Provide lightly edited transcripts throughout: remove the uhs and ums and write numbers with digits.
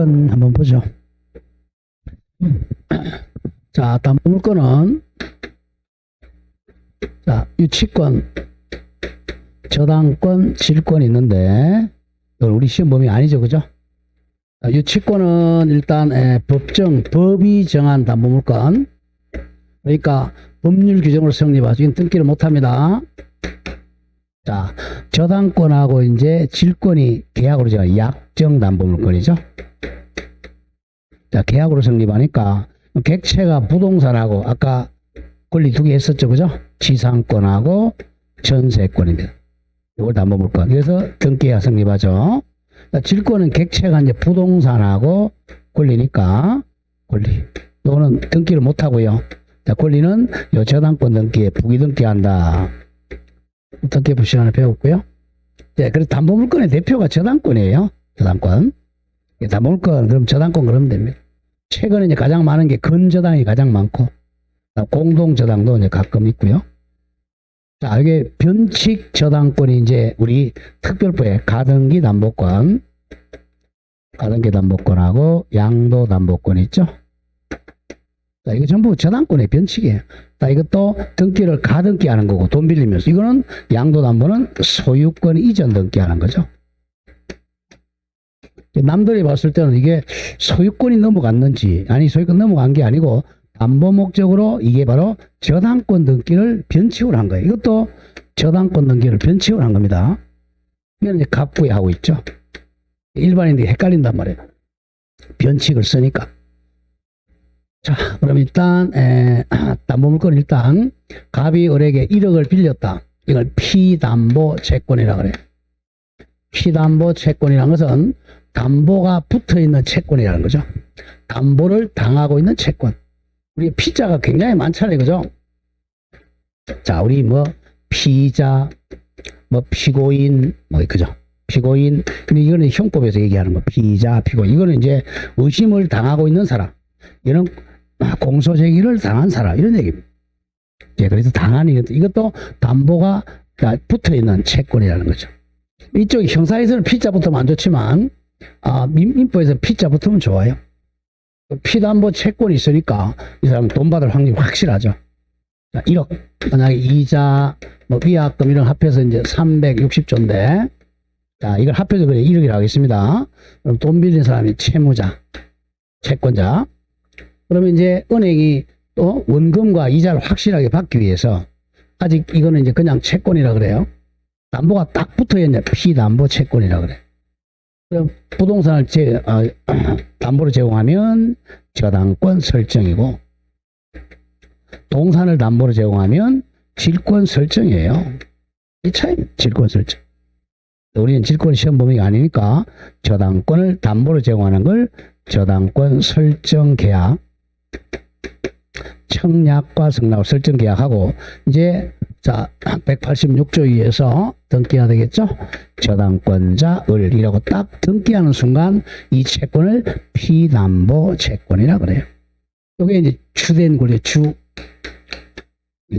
담보물건 한번 보죠. 자, 담보물건은 자, 유치권, 저당권, 질권이 있는데 이건 우리 시험 범위 아니죠, 그죠? 자, 유치권은 일단 법이 정한 담보물건, 그러니까 법률 규정으로 성립하죠. 이건 등기를 못합니다. 자, 저당권하고 이제 질권이 계약으로 정한 약정 담보물건이죠. 자, 계약으로 성립하니까 객체가 부동산하고 아까 권리 두 개 했었죠, 그죠? 지상권하고 전세권입니다. 이걸 담보물건. 그래서 등기가 성립하죠. 자, 질권은 객체가 이제 부동산하고 권리니까 권리. 이거는 등기를 못 하고요. 자, 권리는 요 저당권 등기에 부기 등기한다. 등기부 시간에 배웠고요. 네, 그래서 담보물건의 대표가 저당권이에요. 저당권. 담보물건, 그럼 저당권 그러면 됩니다. 최근에 이제 가장 많은 게 근저당이 가장 많고, 공동저당도 이제 가끔 있고요. 자, 이게 변칙 저당권이 이제 우리 특별부의 가등기 담보권, 가등기 담보권하고 양도 담보권 있죠. 자, 이거 전부 저당권의 변칙이에요. 자, 이것도 등기를 가등기 하는 거고, 돈 빌리면서. 이거는 양도 담보는 소유권 이전 등기 하는 거죠. 남들이 봤을 때는 이게 소유권이 넘어갔는지, 아니, 소유권 넘어간 게 아니고, 담보 목적으로 이게 바로 저당권 등기를 변칙으로 한 거예요. 이것도 저당권 등기를 변칙으로 한 겁니다. 이건 이제 갑부에 하고 있죠. 일반인들이 헷갈린단 말이에요. 변칙을 쓰니까. 자, 그럼 일단, 담보물건 일단, 갑이 을에게 1억을 빌렸다. 이걸 피담보 채권이라고 그래요. 피담보 채권이라는 것은 담보가 붙어 있는 채권이라는 거죠. 담보를 당하고 있는 채권. 우리 피자가 굉장히 많잖아요, 그죠? 자, 우리 뭐, 피자, 뭐, 피고인, 뭐, 그죠? 피고인. 근데 이거는 형법에서 얘기하는 거. 피자, 피고인. 이거는 이제 의심을 당하고 있는 사람. 이런 공소제기를 당한 사람. 이런 얘기입니다. 예, 그래서 당하는 이것도 담보가 붙어 있는 채권이라는 거죠. 이쪽 형사에서는 피자 붙으면 안 좋지만, 민법에서 피자 붙으면 좋아요. 피담보 채권이 있으니까 이 사람은 돈 받을 확률이 확실하죠. 자, 1억. 만약에 이자, 뭐 위약금 이런 합해서 이제 360조인데, 자, 이걸 합해서 그래 1억이라고 하겠습니다. 그럼 돈 빌린 사람이 채무자, 채권자. 그러면 이제 은행이 또 원금과 이자를 확실하게 받기 위해서 아직 이거는 이제 그냥 채권이라 그래요. 담보가 딱 붙어 있는 피담보 채권이라 그래. 그럼 부동산을 담보로 제공하면 저당권 설정이고, 동산을 담보로 제공하면 질권 설정이에요. 이 차이입니다. 질권 설정. 우리는 질권 시험 범위가 아니니까 저당권을 담보로 제공하는 걸 저당권 설정 계약, 청약과 승낙 설정 계약하고, 이제 자, 186조위에서 등기해야 되겠죠? 저당권자 을이라고 딱 등기하는 순간 이 채권을 피담보 채권이라 그래요. 이게 이제 주된 권리,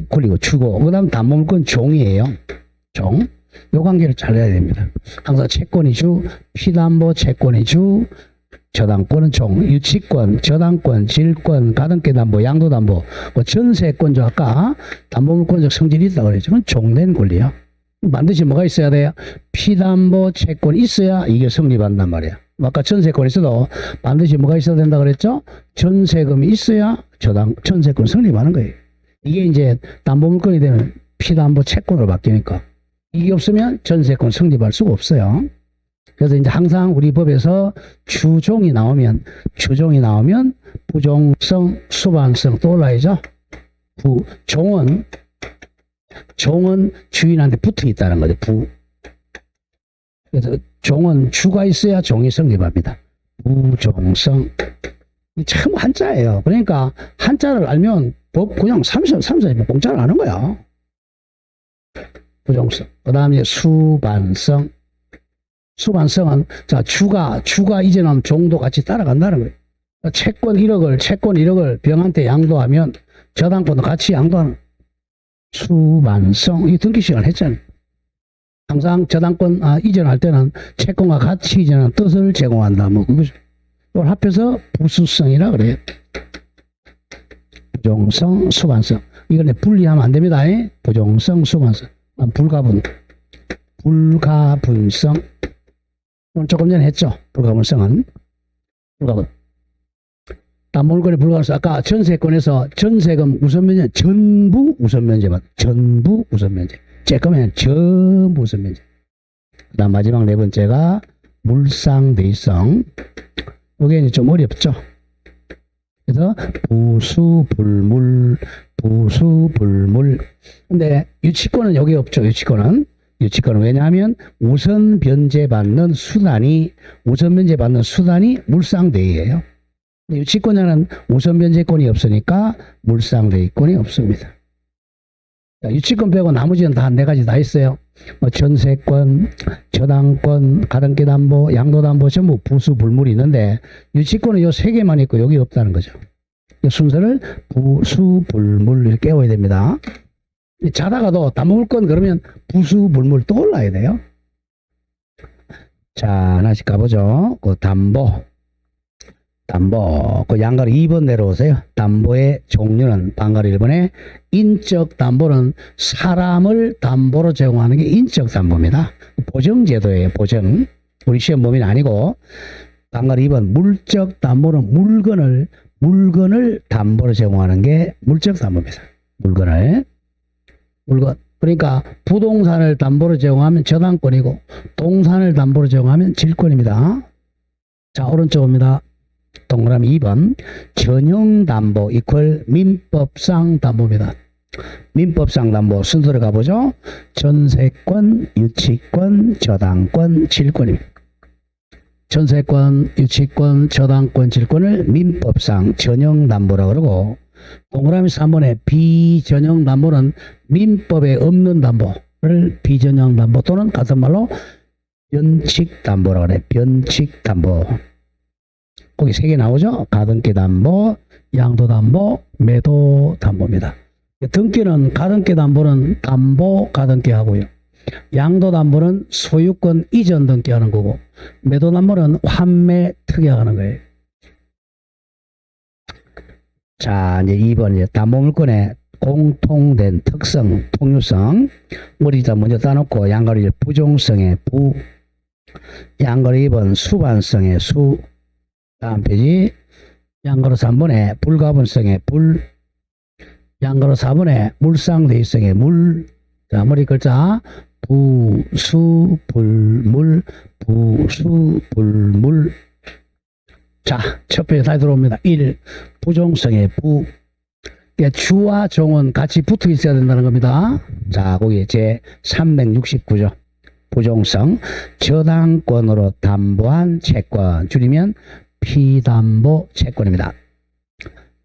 권리고 주고, 그 다음 담보물건 종이에요. 종. 요 관계를 잘 해야 됩니다. 항상 채권이 주, 피담보 채권이 주, 저당권은 종, 유치권, 저당권, 질권, 가등기 담보, 양도 담보, 뭐 전세권자 아까 담보물권적 성질이 있다고 그랬죠. 그건 종된 권리야. 반드시 뭐가 있어야 돼요? 피담보 채권이 있어야 이게 성립한단 말이야. 아까 전세권 있어도 반드시 뭐가 있어야 된다 그랬죠? 전세금이 있어야 전세권 성립하는 거예요. 이게 이제 담보물건이 되면 피담보 채권으로 바뀌니까 이게 없으면 전세권 성립할 수가 없어요. 그래서 이제 항상 우리 법에서 주종이 나오면 부종성, 수반성 또 올라야죠. 종은 주인한테 붙어 있다는 거죠. 그래서 종은 주가 있어야 종이 성립합니다. 부종성. 참 한자예요. 그러니까 한자를 알면 법 그냥 3사 공짜로 아는 거야. 부종성. 그 다음에 수반성. 수반성은 자 주가 이전하면 종도 같이 따라간다는 거예요. 채권 1억을 병한테 양도하면 저당권도 같이 양도하는 수반성. 이 등기 시간 했잖아요. 항상 저당권 이전할 때는 채권과 같이 이전하는 뜻을 제공한다. 뭐 그거죠. 이걸 합해서 부수성이라 그래요. 부종성, 수반성. 이걸 분리하면 안 됩니다. 부종성, 수반성. 불가분성. 오늘 조금 전에 했죠. 불가분성은. 불가분. 담보물건의 불가분성. 아까 전세권에서 전세금 우선면제, 전부 우선면제만. 전부 우선면제. 쬐끔면 전부 우선면제. 그 다음 마지막 네 번째가 물상대의성. 이게 이제 좀 어렵죠. 그래서 부수불물. 근데 유치권은 여기 없죠. 유치권은 왜냐하면 우선 변제받는 수단이 물상대의예요. 유치권자는 우선 변제권이 없으니까 물상대의권이 없습니다. 유치권 빼고 나머지는 다 네 가지 다 있어요. 전세권, 저당권, 가등기 담보, 양도 담보 전부 부수불물이 있는데 유치권은 요 세 개만 있고 여기 없다는 거죠. 순서를 부수불물 이렇게 깨워야 됩니다. 자다가도 담보물건 그러면 부수불물 떠올라야 돼요. 자, 하나씩 가보죠. 그 담보, 그 양가로 2번 내려오세요. 담보의 종류는 방가로 1번에 인적 담보는 사람을 담보로 제공하는 게 인적 담보입니다. 보정제도예요. 보정. 우리 시험 범위는 아니고. 방가로 2번 물적 담보는 물건을 담보로 제공하는 게 물적 담보입니다. 물건. 그러니까 부동산을 담보로 제공하면 저당권이고 동산을 담보로 제공하면 질권입니다. 자, 오른쪽입니다. 동그라미 2번 전형담보 이퀄 민법상 담보입니다. 민법상 담보 순서로 가보죠. 전세권, 유치권, 저당권, 질권입니다. 전세권, 유치권, 저당권, 질권을 민법상 전형담보라고 그러고 동그라미 3번에 비전형담보는 민법에 없는 담보를 비전형담보 또는 같은 말로 변칙담보라고 그래요. 변칙담보. 거기 3개 나오죠. 가등기 담보, 양도 담보, 매도 담보입니다. 등기는 가등기 담보는 담보 가등기 하고요. 양도 담보는 소유권 이전 등기하는 거고 매도 담보는 환매 특약하는 거예요. 자, 이제 2번 이제 담보물건의 공통된 특성, 통유성. 우리 먼저 따놓고 양가로 1 부종성의 부, 양가로 2번 수반성의 수. 다음 페이지 양가로 3번에 불가분성의 불, 양가로 4번에 물상대의성의 물. 자, 머리 글자 부수불물. 자, 첫 페이지 다시 들어옵니다. 1. 부종성의 부. 주와 종은 같이 붙어 있어야 된다는 겁니다. 자, 거기 제 369조. 부종성. 저당권으로 담보한 채권. 줄이면 피담보 채권입니다.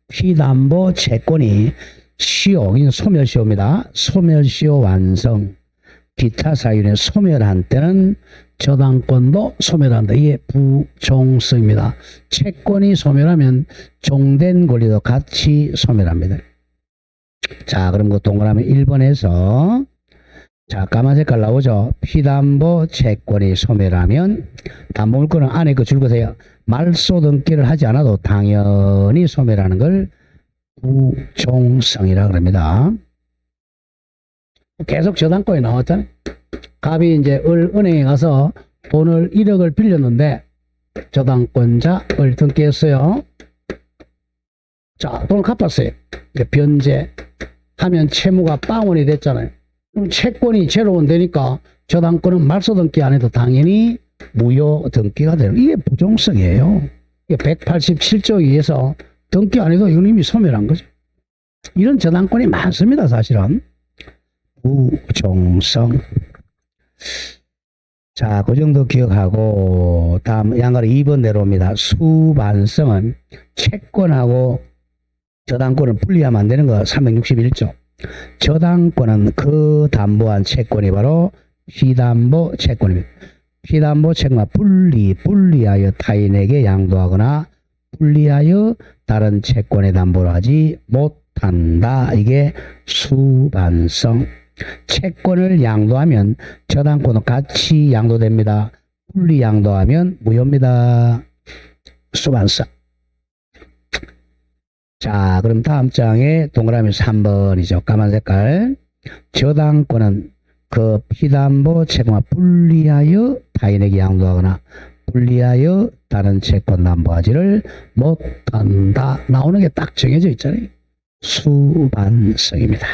피담보 채권이 시효, 소멸시효입니다. 소멸시효 완성. 기타 사유에 소멸한 때는 저당권도 소멸한다. 이게 부종성입니다. 채권이 소멸하면 종된 권리도 같이 소멸합니다. 자, 그럼 그 동그라미 1번에서 자, 까만 색깔 나오죠. 피담보 채권이 소멸하면 담보물건은 안에 그 줄거세요. 말소 등기를 하지 않아도 당연히 소멸하는 걸 부종성이라 그럽니다. 계속 저당권이 나왔잖아요. 갑이 이제 은행에 가서 돈을 1억을 빌렸는데 저당권자 을 등기했어요. 자, 돈을 갚았어요. 이제 변제하면 채무가 빵원이 됐잖아요. 그럼 채권이 제로원 되니까 저당권은 말소 등기 안 해도 당연히 무효 등기가 되는, 이게 부종성이에요. 이게 187조 2에서 등기 안 해도 이건 이미 소멸한 거죠. 이런 저당권이 많습니다, 사실은. 부종성. 자, 그 정도 기억하고 다음 양가로 2번 내려옵니다. 수반성은 채권하고 저당권을 분리하면 안 되는 거 361조. 저당권은 그 담보한 채권이 바로 피담보 채권입니다. 피담보 채권과 분리하여 타인에게 양도하거나 분리하여 다른 채권에 담보를 하지 못한다. 이게 수반성. 채권을 양도하면 저당권도 같이 양도됩니다. 분리 양도하면 무효입니다. 수반성. 자, 그럼 다음 장에 동그라미 3번이죠. 까만 색깔. 저당권은 그 피담보 채권과 분리하여 타인에게 양도하거나 분리하여 다른 채권 담보하지를 못한다. 나오는 게 딱 정해져 있잖아요. 수반성입니다.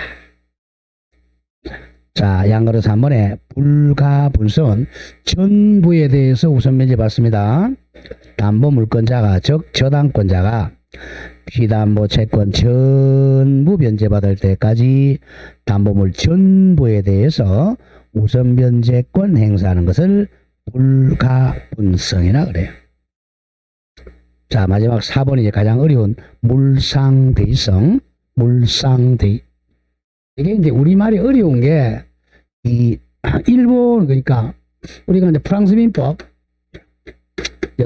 자, 양거릇 3번에 불가분성은 전부에 대해서 우선 면제받습니다. 담보물권자가 즉 저당권자가 피담보 채권 전부 변제받을 때까지 담보물 전부에 대해서 우선 변제권 행사하는 것을 불가분성이라 그래요. 자, 마지막 4번이 이제 가장 어려운 물상대의성. 물상대의. 이게 이제 우리말이 어려운 게, 이, 일본, 그러니까, 우리가 이제 프랑스 민법,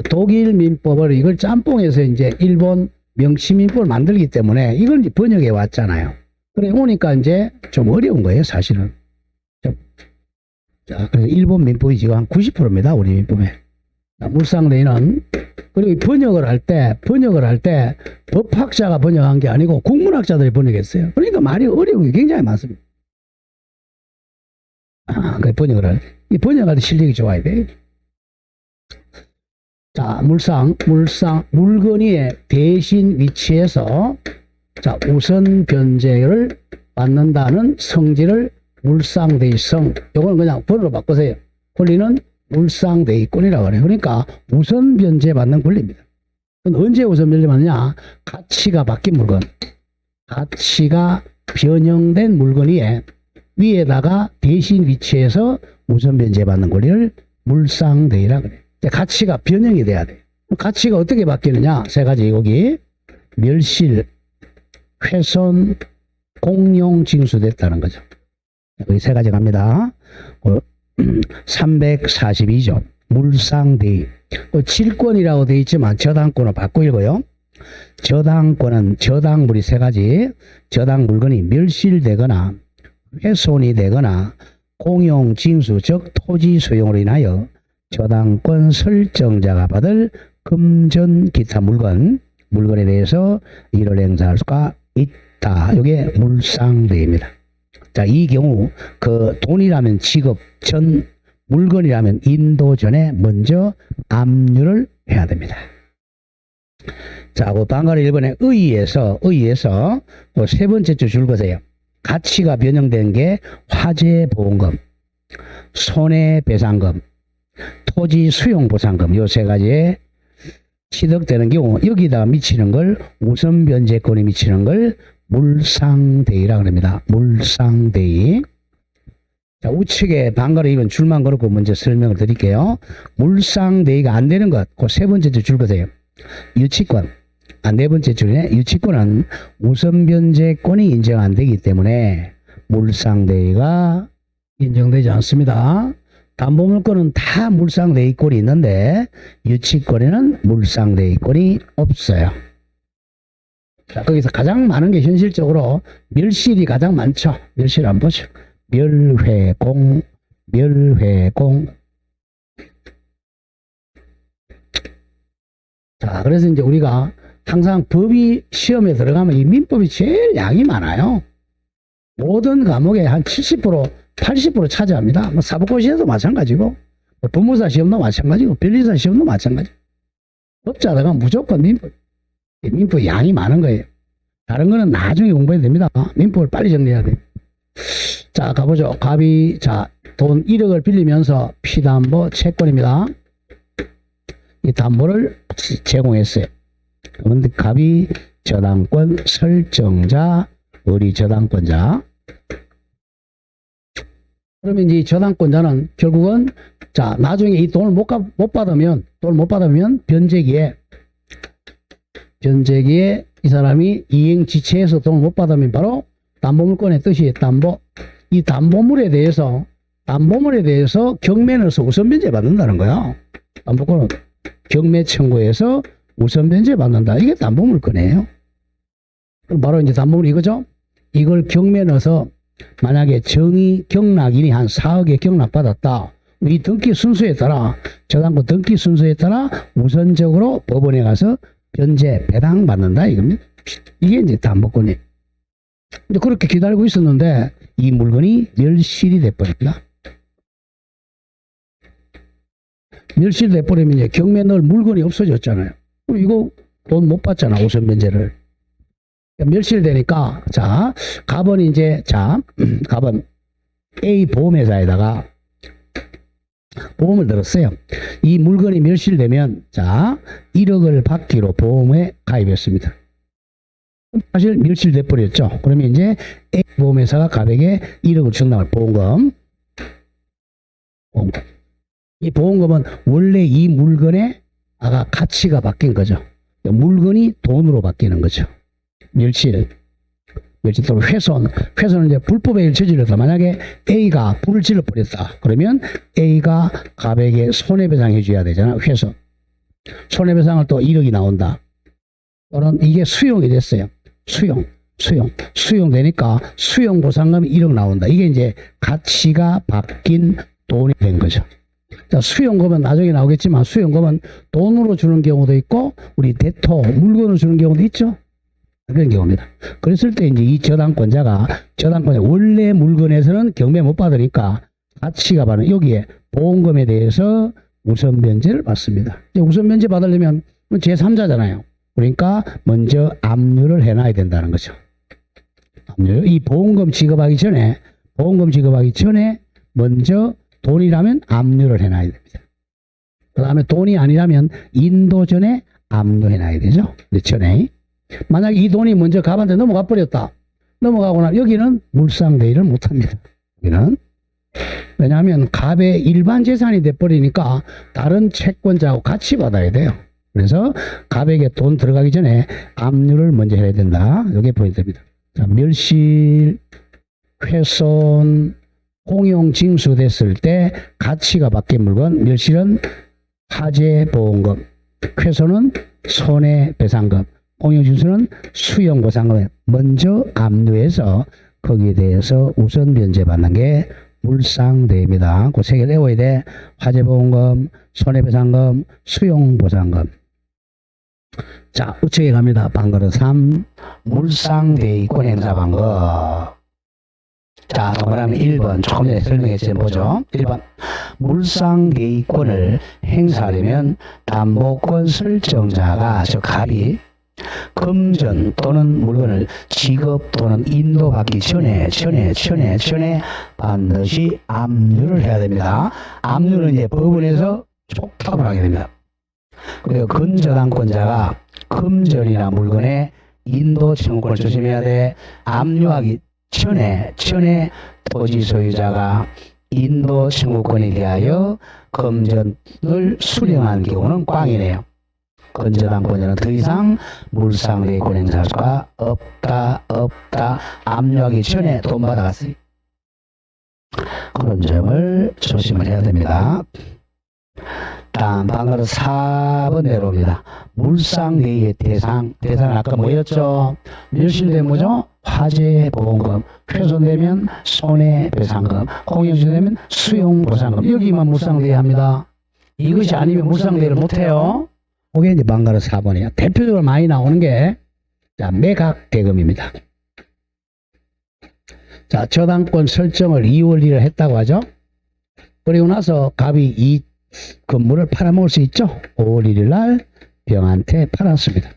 독일 민법을 이걸 짬뽕해서 이제 일본 명시민법을 만들기 때문에 이걸 이제 번역해 왔잖아요. 그래, 오니까 이제 좀 어려운 거예요, 사실은. 자, 그래서 일본 민법이 지금 한 90%입니다, 우리 민법에. 물상대의는, 그리고 번역을 할 때 법학자가 번역한 게 아니고 국문학자들이 번역했어요. 그러니까 말이 어려운 게 굉장히 많습니다. 그 번역할 때 실력이 좋아야 돼. 자, 물건이 대신 위치해서 자, 우선 변제를 받는다는 성질을 물상대의성. 요거는 그냥 번호로 바꾸세요. 권리는 물상대의권이라고 그래요. 그러니까 우선 변제 받는 권리입니다. 언제 우선 변제 받느냐? 가치가 바뀐 물건. 가치가 변형된 물건이 위에다가 대신 위치해서 우선 변제 받는 권리를 물상대의라고 그래요. 가치가 변형이 돼야 돼요. 가치가 어떻게 바뀌느냐? 세 가지 여기 멸실, 훼손, 공용 징수됐다는 거죠. 여기 세 가지 갑니다. 342조 물상대의. 질권이라고 되어 있지만 저당권을 바꿔 읽어요. 저당권은 저당물이 세 가지. 저당 물건이 멸실되거나 훼손이 되거나 공용 징수 즉 토지 소용으로 인하여 저당권 설정자가 받을 금전 기타 물건에 대해서 이를 행사할 수가 있다. 이게 물상대입니다. 자, 이 경우 그 돈이라면 지급 전, 물건이라면 인도 전에 먼저 압류를 해야 됩니다. 자, 그 방가를 1번에 의의에서 그 세 번째 줄 줄거세요. 가치가 변형된 게 화재보험금, 손해배상금, 토지 수용보상금 요 세 가지에 취득되는 경우 여기다가 미치는 걸 우선 변제권이 미치는 걸 물상대의라고 합니다. 물상대의. 자, 우측에 방가로 2번 줄만 걸었고 먼저 설명을 드릴게요. 물상대의가 안 되는 것, 그 세 번째 줄 거세요. 유치권. 네 번째 줄에 유치권은 우선 변제권이 인정 안 되기 때문에 물상대의가 인정되지 않습니다. 담보물권은 다 물상대의권이 있는데 유치권에는 물상대의권이 없어요. 자, 거기서 가장 많은 게 현실적으로 멸실이 가장 많죠. 멸실 한번 보죠. 멸회공. 자, 그래서 이제 우리가 항상 법이 시험에 들어가면 이 민법이 제일 양이 많아요. 모든 과목에 한 70%, 80% 차지합니다. 뭐 사법고시에도 마찬가지고, 뭐 법무사 시험도 마찬가지고, 변리사 시험도 마찬가지. 법자다가 무조건 민법 양이 많은 거예요. 다른 거는 나중에 공부해야 됩니다. 민법을 빨리 정리해야 돼요. 자, 가보죠. 갑이, 자, 돈 1억을 빌리면서 피담보 채권입니다. 이 담보를 제공했어요. 그런데 갑이 저당권 설정자, 을이 저당권자. 그러면 이제 저당권자는 결국은 자, 나중에 이 돈을 못 받으면 변제기에 이 사람이 이행지체에서 돈을 못 받으면 바로 담보물권의 뜻이 담보. 이 담보물에 대해서 경매에서 우선 변제 받는다는 거야. 담보권은 경매 청구에서 우선 변제 받는다. 이게 담보물권이에요. 그럼 바로 이제 담보물 이거죠. 이걸 경매에 넣어서 만약에 경락인이 한 4억에 경락받았다. 이 등기 순서에 따라 저당권 등기 순서에 따라 우선적으로 법원에 가서 변제 배당 받는다 이겁니다. 이게 이제 담보권이. 이제 그렇게 기다리고 있었는데 이 물건이 멸실이 돼버립니다. 멸실이 돼버리면 이제 경매에 넣을 물건이 없어졌잖아요. 그럼 이거 돈 못 받잖아 우선 변제를. 멸실되니까 자 갑은 이제 자 갑은 A 보험회사에다가 보험을 들었어요. 이 물건이 멸실되면 자 1억을 받기로 보험에 가입했습니다. 사실 멸실돼 버렸죠. 그러면 이제 A 보험회사가 갑에게 1억을 충당할 보험금. 이 보험금은 원래 이 물건의 가치가 바뀐 거죠. 물건이 돈으로 바뀌는 거죠. 멸실 또는 훼손은 이제 불법의 일을 저질렀다. 만약에 A가 불을 질러버렸다. 그러면 A가 갑에게 손해배상해 줘야 되잖아. 훼손. 손해배상을 또 1억이 나온다. 또는 이게 수용이 됐어요. 수용되니까 수용보상금이 1억 나온다. 이게 이제 가치가 바뀐 돈이 된 거죠. 자, 수용금은 나중에 나오겠지만 수용금은 돈으로 주는 경우도 있고 우리 대토 물건으로 주는 경우도 있죠. 그런 경우입니다. 그랬을 때 이제 이 저당권자 원래 물건에서는 경매 못 받으니까 가치가 받는 여기에 보험금에 대해서 우선 변제를 받습니다. 우선 변제 받으려면 제3자잖아요. 그러니까 먼저 압류를 해놔야 된다는 거죠. 압류. 이 보험금 지급하기 전에 먼저 돈이라면 압류를 해놔야 됩니다. 그 다음에 돈이 아니라면 인도 전에 압류해놔야 되죠. 전에. 만약 이 돈이 먼저 갑한테 넘어가 버렸다. 넘어가고 나면 여기는 물상대의를 못합니다. 여기는. 왜냐하면 갑의 일반 재산이 돼버리니까 다른 채권자하고 같이 받아야 돼요. 그래서 갑에게 돈 들어가기 전에 압류를 먼저 해야 된다. 이게 포인트입니다. 자, 멸실, 훼손, 공용 징수됐을 때 가치가 바뀐 물건, 멸실은 화재보험금, 훼손은 손해배상금, 공용징수는 수용보상금. 먼저 압류해서 거기에 대해서 우선 변제받는 게 물상대입니다. 그 세 개를 외워야 돼. 화재보험금, 손해배상금, 수용보상금. 자, 우측에 갑니다. 방거로 3. 물상대의권 행사 방법. 자, 동그라미 1번. 조금 전에 설명했죠. 뭐죠? 1번. 물상대의권을 행사하려면 담보권 설정자가, 즉, 갑이 금전 또는 물건을 지급 또는 인도받기 전에 반드시 압류를 해야 됩니다. 압류는 이제 법원에서 촉탁을 하게 됩니다. 그리고 근저당권자가 금전이나 물건의 인도 청구권을 조심해야 돼. 압류하기 전에 토지 소유자가 인도 청구권에 대하여 금전을 수령한 경우는 꽝이네요. 근저당권자는 더 이상 물상대의권 행사할 수가 없다. 압류하기 전에 돈 받아갔어요. 그런 점을 조심을 해야 됩니다. 다음 방금 4번 내려옵니다. 물상대의의 대상은 아까 뭐였죠? 멸실되면 뭐죠? 화재보험금, 훼손되면 손해배상금, 공용징수되면 수용보상금. 여기만 물상대의 합니다. 이것이 아니면 물상대의를 못해요. 그게 이제 방가로 4번이에요. 대표적으로 많이 나오는 게, 자, 매각대금입니다. 자, 저당권 설정을 2월 1일 했다고 하죠. 그리고 나서 갑이 이 건물을 팔아먹을 수 있죠. 5월 1일 날 병한테 팔았습니다.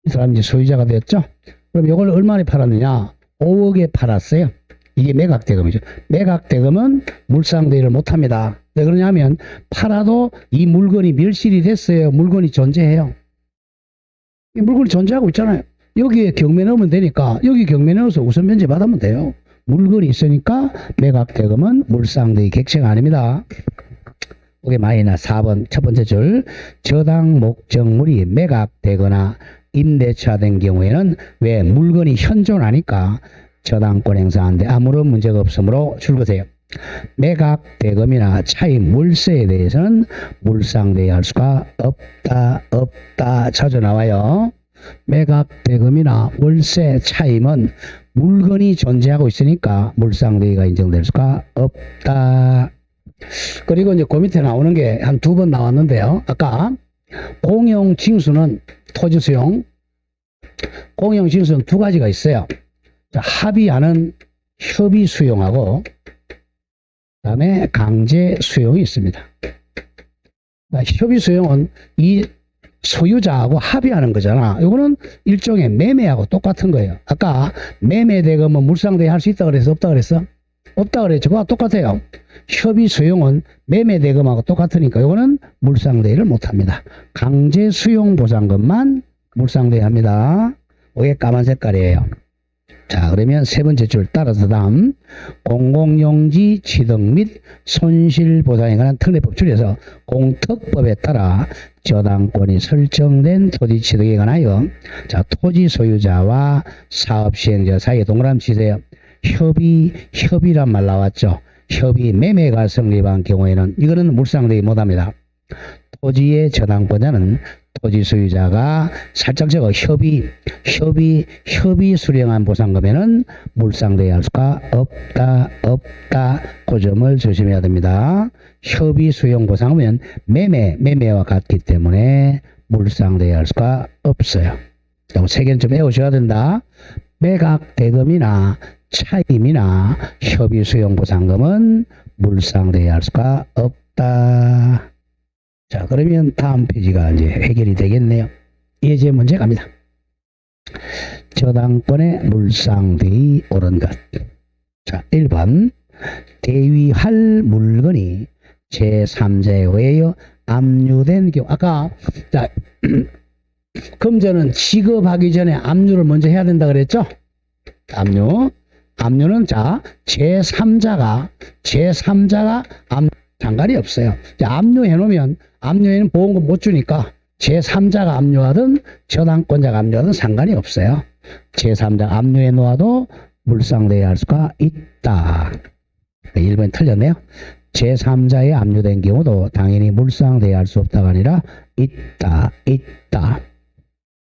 이 사람이 이제 소유자가 되었죠. 그럼 이걸 얼마나 팔았느냐? 5억에 팔았어요. 이게 매각대금이죠. 매각대금은 물상대의를 못합니다. 왜 그러냐면 팔아도 이 물건이 멸실이 됐어요. 물건이 존재해요. 이 물건이 존재하고 있잖아요. 여기에 경매 넣으면 되니까 여기 경매 넣어서 우선 변제 받으면 돼요. 물건이 있으니까 매각대금은 물상대의 객체가 아닙니다. 그게 마이너스 4번 첫 번째 줄. 저당 목적물이 매각되거나 임대차된 경우에는 왜 물건이 현존하니까 저당권 행사하는데 아무런 문제가 없으므로 줄거세요. 매각대금이나 차임 물세에 대해서는 물상대의할 수가 없다 자주 나와요. 매각대금이나 월세 차임은 물건이 존재하고 있으니까 물상대의가 인정될 수가 없다. 그리고 이제 그 밑에 나오는 게 한 두 번 나왔는데요. 아까 공용 징수는 토지 수용, 공용 징수는 두 가지가 있어요. 합의하는 협의 수용하고 그다음에 강제 수용이 있습니다. 협의 수용은 이 소유자하고 합의하는 거잖아. 이거는 일종의 매매하고 똑같은 거예요. 아까 매매대금은 물상대위 할 수 있다 그랬어? 없다 그랬어? 없다 그랬죠. 그거와 똑같아요. 협의 수용은 매매대금하고 똑같으니까 이거는 물상대위를 못합니다. 강제 수용 보상금만 물상대위 합니다. 이게 까만 색깔이에요. 자, 그러면 세 번째 줄 따라서 다음 공공용지 취득 및 손실보상에 관한 특례법 줄여서 공특법에 따라 저당권이 설정된 토지 취득에 관하여 자, 토지 소유자와 사업 시행자 사이에 동그라미 치세요. 협의란 말 나왔죠. 협의 매매가 성립한 경우에는 이거는 물상대위 못합니다. 토지의 저당권자는 토지 소유자가 살짝 적어 협의 수령한 보상금에는 물상대위할 수가 없다. 그 점을 조심해야 됩니다. 협의 수용 보상금은 매매와 같기 때문에 물상대위할 수가 없어요. 세 개는 좀 외우셔야 된다. 매각 대금이나 차임이나 협의 수용 보상금은 물상대위할 수가 없다. 자, 그러면 다음 페이지가 이제 해결이 되겠네요. 예제 문제 갑니다. 저당권의 물상대위 옳은 것. 자, 1번. 대위할 물건이 제3자에 의하여 압류된 경우. 아까, 자, 금전은 지급하기 전에 압류를 먼저 해야 된다 그랬죠? 압류는 자, 제3자가 상관이 없어요. 압류해 놓으면 압류에는 보험금 못 주니까 제3자가 압류하든 저당권자가 압류하든 상관이 없어요. 제3자 압류해 놓아도 물상대위 할 수가 있다. 1번 틀렸네요. 제3자에 압류된 경우도 당연히 물상대위 할 수 없다가 아니라 있다.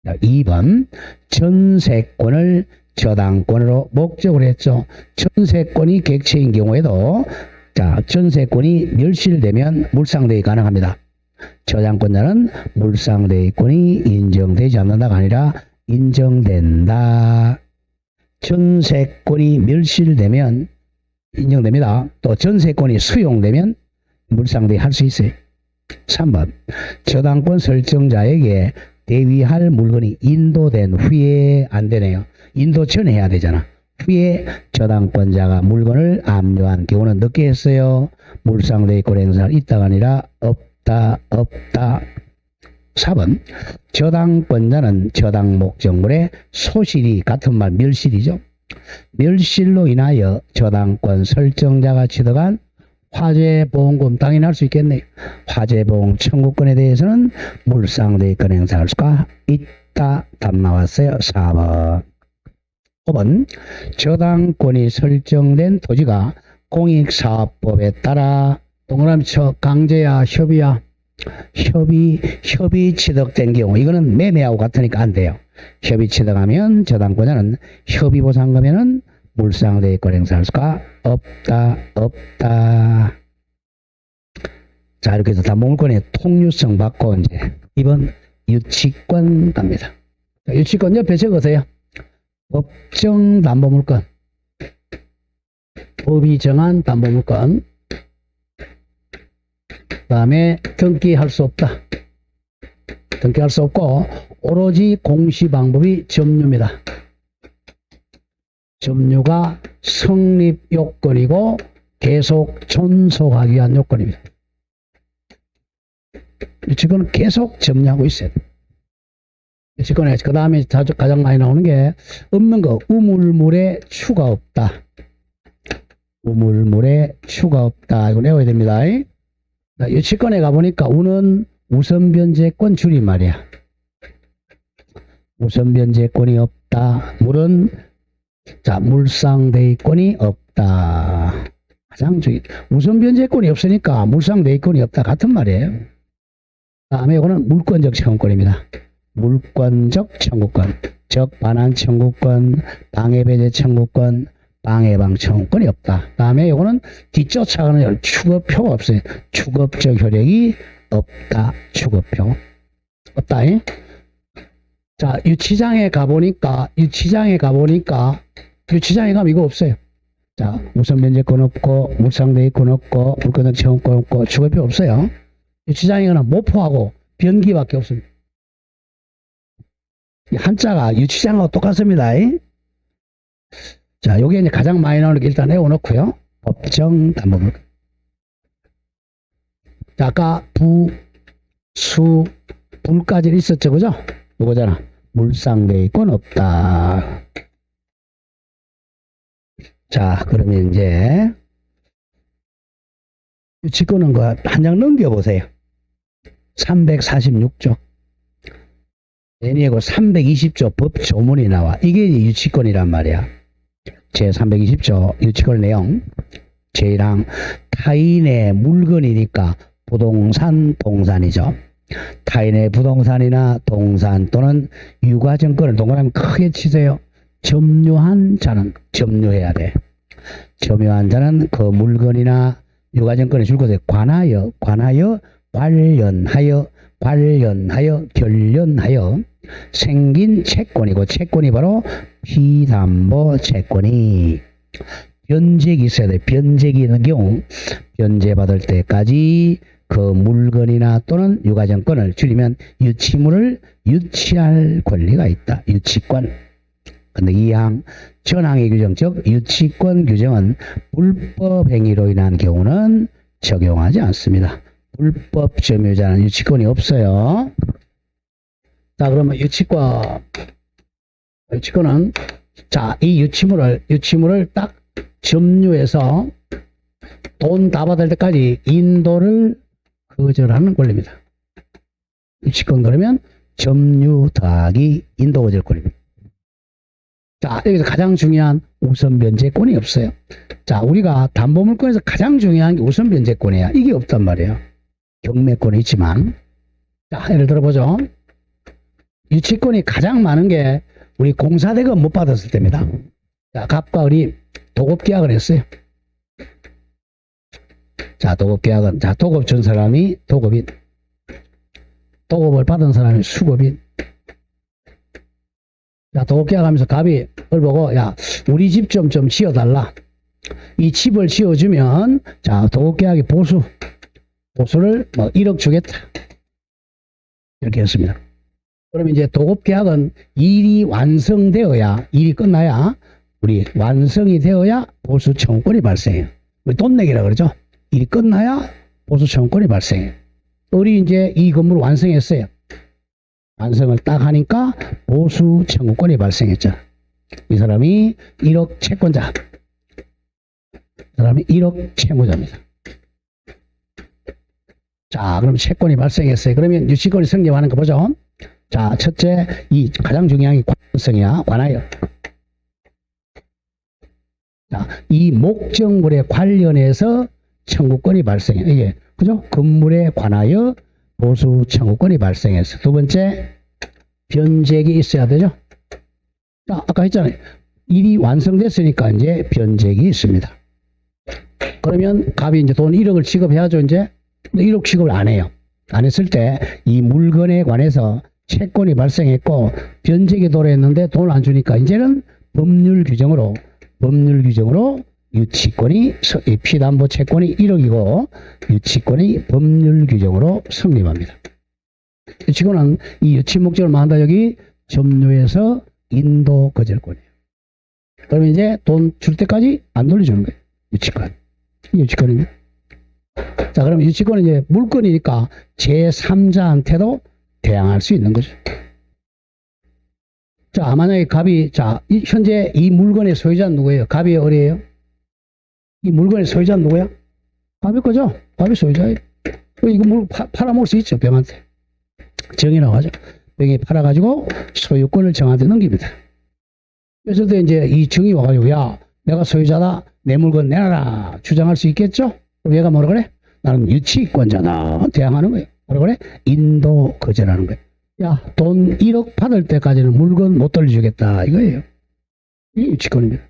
2번 전세권을 저당권으로 목적으로 했죠. 전세권이 객체인 경우에도 자, 전세권이 멸실되면 물상대위 가능합니다. 저당권자는 물상대위권이 인정되지 않는다가 아니라 인정된다. 전세권이 멸실되면 인정됩니다. 또 전세권이 수용되면 물상대위 할 수 있어요. 3번 저당권 설정자에게 대위할 물건이 인도된 후에 안 되네요. 인도 전에 해야 되잖아. 후에 저당권자가 물건을 압류한 경우는 늦게 했어요. 물상대위권 행사할 있다가 아니라 없다. 4번 저당권자는 저당 목적물의 소실이 같은 말 멸실이죠. 멸실로 인하여 저당권 설정자가 취득한 화재보험금 당연히 할 수 있겠네요. 화재보험 청구권에 대해서는 물상대위권 행사할 수가 있다. 답 나왔어요. 4번. 5번 저당권이 설정된 토지가 공익사업법에 따라 동그라미 쳐 강제야 협의야 협의 취득된 경우 이거는 매매하고 같으니까 안 돼요. 협의 취득하면 저당권자는 협의 보상금에는 물상대위권 행사할 수가 없다. 자, 이렇게 해서 담보물권의 통유성 받고 이제 2번 유치권 갑니다. 유치권 옆에 적으세요. 법정 담보물권, 법이 정한 담보물권, 그 다음에 등기할 수 없다. 등기할 수 없고 오로지 공시 방법이 점유입니다. 점유가 성립 요건이고 계속 존속하기 위한 요건입니다. 유치권은 계속 점유하고 있어요. 유치권에 그 다음에 가장 많이 나오는 게 없는 거 우물물에 추가 없다. 우물물에 추가 없다. 이거 외워야 됩니다. 유치권에 가보니까 우는 우선변제권 줄임말이야. 우선변제권이 없다. 물은 자 물상대위권이 없다. 가장 중요. 우선변제권이 없으니까 물상대위권이 없다. 같은 말이에요. 다음에 이거는 물권적 청구권입니다. 물권적 청구권, 즉 반환 청구권, 방해배제 청구권, 방해방 청구권이 없다. 다음에 요거는 뒤쫓아가는 추급표가 없어요. 추급적 효력이 없다. 추급표. 없다. 이? 자, 유치장에 가보니까 유치장에 가면 이거 없어요. 자, 우선 면제권 없고, 물상대위권 없고, 물권적 청구권 없고, 추급표 없어요. 유치장이거나 모포하고 변기밖에 없습니다. 이 한자가 유치장하고 똑같습니다. 자, 요게 이제 가장 많이 나오는 게 일단 외워놓고요. 법정 담보물권. 자, 아까 부, 수, 불까지 있었죠, 그죠? 요거잖아. 물상대위권 없다. 자, 그러면 이제 유치권은 거 한 장 넘겨보세요. 346조. 애니하고 320조 법조문이 나와. 이게 유치권이란 말이야. 제320조 유치권 내용. 제1항 타인의 물건이니까 부동산, 동산이죠. 타인의 부동산이나 동산 또는 유가증권을 동그라미 크게 치세요. 점유한 자는 점유해야 돼. 점유한 자는 그 물건이나 유가증권에 줄 것에 관하여, 관련하여, 결련하여 생긴 채권이고, 채권이 바로 피담보 채권이 변제기 있어야 돼. 변제기 있는 경우 변제받을 때까지 그 물건이나 또는 유가증권을 줄이면 유치물을 유치할 권리가 있다. 유치권. 근데 이 항 전항의 규정, 즉 유치권 규정은 불법 행위로 인한 경우는 적용하지 않습니다. 불법 점유자는 유치권이 없어요. 자, 그러면 유치권은 자, 이 유치물을 딱 점유해서 돈 다 받을 때까지 인도를 거절하는 권리입니다. 유치권 그러면 점유 더하기 인도 거절 권리입니다. 자, 여기서 가장 중요한 우선 변제권이 없어요. 자, 우리가 담보물권에서 가장 중요한 게 우선 변제권이야. 이게 없단 말이에요. 경매권이 있지만. 자, 예를 들어보죠. 유치권이 가장 많은 게 우리 공사대금 못 받았을 때입니다. 자, 갑과 을이 도급계약을 했어요. 자, 도급계약은, 자, 도급 준 사람이 도급인, 도급을 받은 사람이 수급인. 자, 도급계약하면서 갑이 을 보고, 야, 우리 집 좀 지어달라. 이 집을 지어주면, 자, 도급계약이 보수를 뭐 1억 주겠다. 이렇게 했습니다. 그럼 이제 도급계약은 일이 완성되어야, 일이 끝나야, 우리 완성이 되어야 보수 청구권이 발생해요. 우리 돈 내기라 그러죠. 일이 끝나야 보수 청구권이 발생해요. 을이 이제 이 건물을 완성했어요. 완성을 딱 하니까 보수 청구권이 발생했죠. 이 사람이 1억 채권자. 이 사람이 1억 채무자입니다. 자, 그럼 채권이 발생했어요. 그러면 유치권이 성립하는 거 보죠. 자, 첫째, 이 가장 중요한 게 관성이야. 관하여. 자, 이 목적물에 관련해서 청구권이 발생해. 이게, 그죠? 건물에 관하여 보수 청구권이 발생해서. 두 번째, 변제기 있어야 되죠? 자, 아까 했잖아요. 일이 완성됐으니까 이제 변제기 있습니다. 그러면 갑이 이제 돈 1억을 지급해야죠, 이제. 근데 1억 지급을 안 해요. 안 했을 때 이 물건에 관해서 채권이 발생했고 변제기 도래했는데 돈을 안 주니까 이제는 법률 규정으로 유치권이, 피담보 채권이 1억이고 유치권이 법률 규정으로 성립합니다. 유치권은 이 유치 목적을 말한다. 여기 점유해서 인도 거절권이에요. 그러면 이제 돈 줄 때까지 안 돌려주는 거예요. 유치권. 이 유치권입니다. 자, 그럼 유치권은 이제 물건이니까 제3자한테도 대항할 수 있는 거죠. 자, 만약에 갑이, 자, 현재 이 물건의 소유자는 누구예요? 갑이에요? 을이에요? 이 물건의 소유자는 누구야? 갑일 거죠? 갑이 소유자예요. 이거 팔아먹을 수 있죠, 병한테. 정이라고 하죠. 병이 팔아가지고 소유권을 정한테 넘깁니다. 그래서 이제 이 정이 와가지고, 야, 내가 소유자다. 내 물건 내놔라. 주장할 수 있겠죠? 그럼 얘가 뭐라 그래? 나는 유치권자다. 대항하는 거예요. 뭐라 그래? 인도 거절하는 거예요. 야, 돈 1억 받을 때까지는 물건 못 돌려주겠다. 이거예요. 이게 유치권입니다.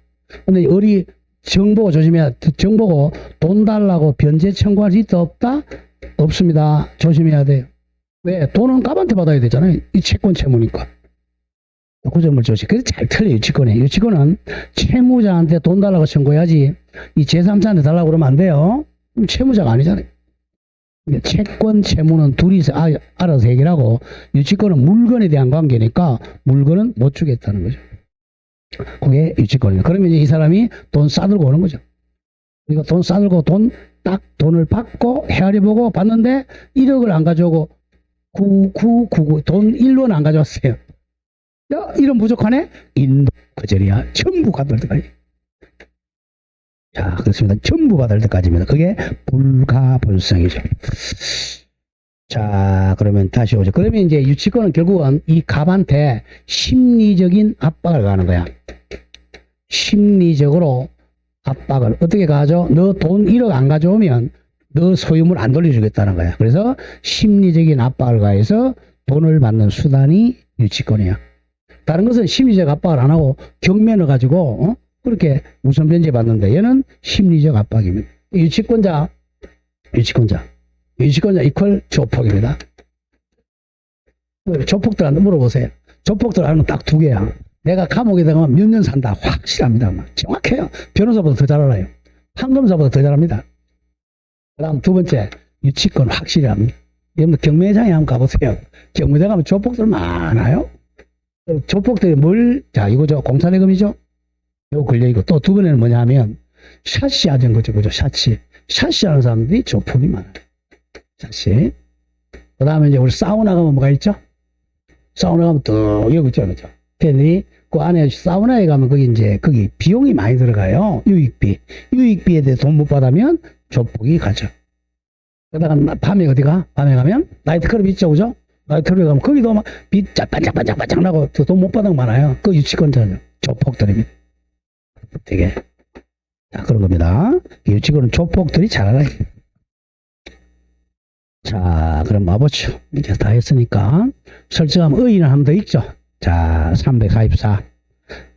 근데 우리 정보고 조심해야 정보고 돈 달라고 변제 청구할 수 있다 없다? 없습니다. 조심해야 돼요. 왜? 돈은 갑한테 받아야 되잖아요. 이 채권 채무니까. 그 점을 조심. 그래서 잘 틀려요. 유치권에. 유치권은 채무자한테 돈 달라고 청구해야지 이 제3자한테 달라고 그러면 안 돼요. 그럼 채무자가 아니잖아요. 채권 채무는 둘이서 알아서 해결하고 유치권은 물건에 대한 관계니까 물건은 못 주겠다는 거죠. 그게 유치권입니다. 그러면 이제 이 사람이 돈 싸들고 오는 거죠. 그러니까 돈 싸들고 돈을 받고 헤아려 보고 받는데 1억을 안 가져오고 9999 돈 1원 안 가져왔어요. 야, 이런 부족하네? 인도 그 자리야. 전부 받을 때까지. 자, 그렇습니다. 전부 받을 때까지입니다. 그게 불가분성이죠. 자, 그러면 다시 오죠. 그러면 이제 유치권은 결국은 이 갑한테 심리적인 압박을 가는 거야. 심리적으로 압박을 어떻게 가죠? 너 돈 1억 안 가져오면 너 소유물 안 돌려주겠다는 거야. 그래서 심리적인 압박을 가해서 돈을 받는 수단이 유치권이야. 다른 것은 심리적 압박을 안 하고 경면을 가지고 그렇게 우선 변제 받는데 얘는 심리적 압박입니다. 유치권자 이퀄 조폭입니다. 조폭들한테 물어보세요. 조폭들 아는 건 딱 두 개야. 내가 감옥에 들어가면 몇 년 산다. 확실합니다. 정확해요. 변호사보다 더 잘 알아요. 판검사보다 더 잘합니다. 그 다음 두 번째, 유치권 확실히 합니다. 여러분들 경매장에 한번 가보세요. 경매장 가면 조폭들 많아요. 조폭들이 자, 이거죠. 공사대금이죠. 이거 걸려있고, 또 두 번에는 뭐냐 하면, 샷시 하는 거죠. 그죠? 샷시. 샷시 하는 사람들이 조폭이 많아요. 샷시. 그 다음에 이제 우리 사우나 가면 뭐가 있죠? 사우나 가면 또, 여기 있죠. 그죠? 걔들이 그 안에 사우나에 가면 거기 비용이 많이 들어가요. 유익비에 대해 돈 못 받으면 조폭이 가죠. 그러다가 밤에 어디가? 밤에 가면 나이트클럽 있죠. 그죠? 나이트클럽에 가면 거기도 막 빛 반짝반짝 나고 돈 못 받은 거 많아요. 그 유치권자죠. 조폭들입니다. 되게. 자, 그런 겁니다. 유치권은 조폭들이 잘 알아요. 자, 그럼 와보죠. 이제 다 했으니까. 설정하면 의의는 한 번 더 있죠. 자, 344.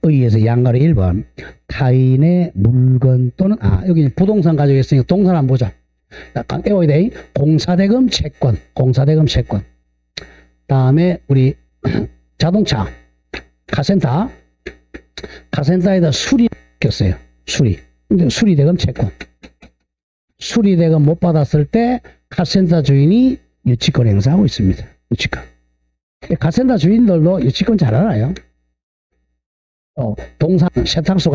의의에서 양가로 1번. 타인의 물건 또는, 여기 부동산 가지고 있으니까 동산 한번 보자. 약간 외워야 돼. 공사대금 채권. 다음에 우리 자동차. 카센터에다 수리 꼈어요. 수리대금 채권. 수리대금 못 받았을 때 카센터 주인이 유치권 행사하고 있습니다. 유치권. 카센터 주인들도 유치권 잘 알아요. 동산 세탁소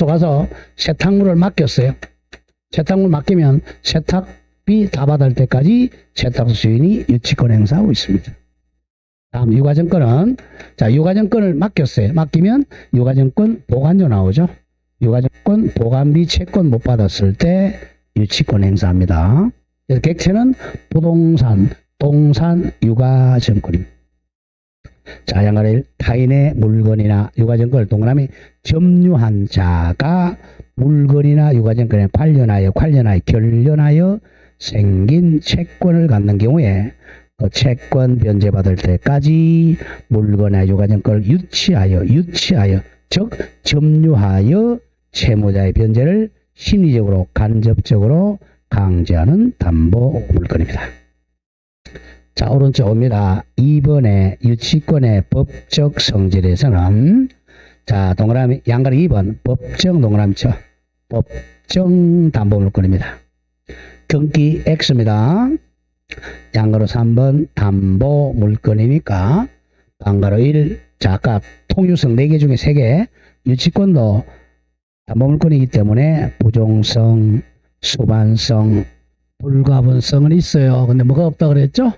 가서 세탁물을 맡겼어요. 세탁물 맡기면 세탁비 다 받을 때까지 세탁소 주인이 유치권 행사하고 있습니다. 다음 유가증권은 유가증권을 맡겼어요. 맡기면 유가증권 보관료 나오죠. 유가증권 보관비 채권 못 받았을 때 유치권 행사합니다. 그래서 객체는 부동산, 동산, 유가증권입니다. 자, 양가를 타인의 물건이나 유가증권을 동그라미 점유한 자가 물건이나 유가증권에 관련하여 결련하여 생긴 채권을 갖는 경우에 그 채권 변제받을 때까지 물건이나 유가증권을 유치하여 즉 점유하여 채무자의 변제를 심리적으로 간접적으로 강제하는 담보 물건입니다. 자, 오른쪽 옵니다. 2번의 유치권의 법적 성질에서는 자, 동그라미 양가리 2번 법정 동그라미 쳐 법정 담보 물건입니다. 등기 X입니다. 양가로 3번 담보 물건이니까 양가로 1. 자, 아까 통유성 4개 중에 3개 유치권도 담보 물건이기 때문에 부종성, 수반성, 불가분성은 있어요. 근데 뭐가 없다 그랬죠?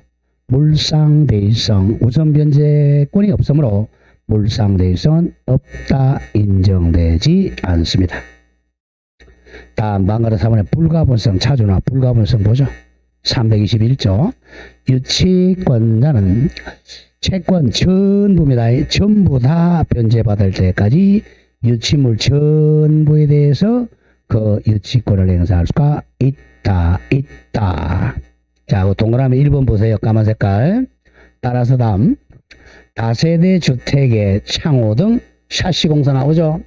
물상대위성, 우선변제권이 없으므로 물상대위성은 없다 인정되지 않습니다. 다음 방가로 3번에 불가분성 차주나 불가분성 보죠. 321조 유치권자는 채권 전부입니다. 전부 다 변제받을 때까지 유치물 전부에 대해서 그 유치권을 행사할 수가 있다. 자, 그 동그라미 1번 보세요. 까만 색깔. 따라서 다음 다세대 주택의 창호 등 샤시 공사 나오죠.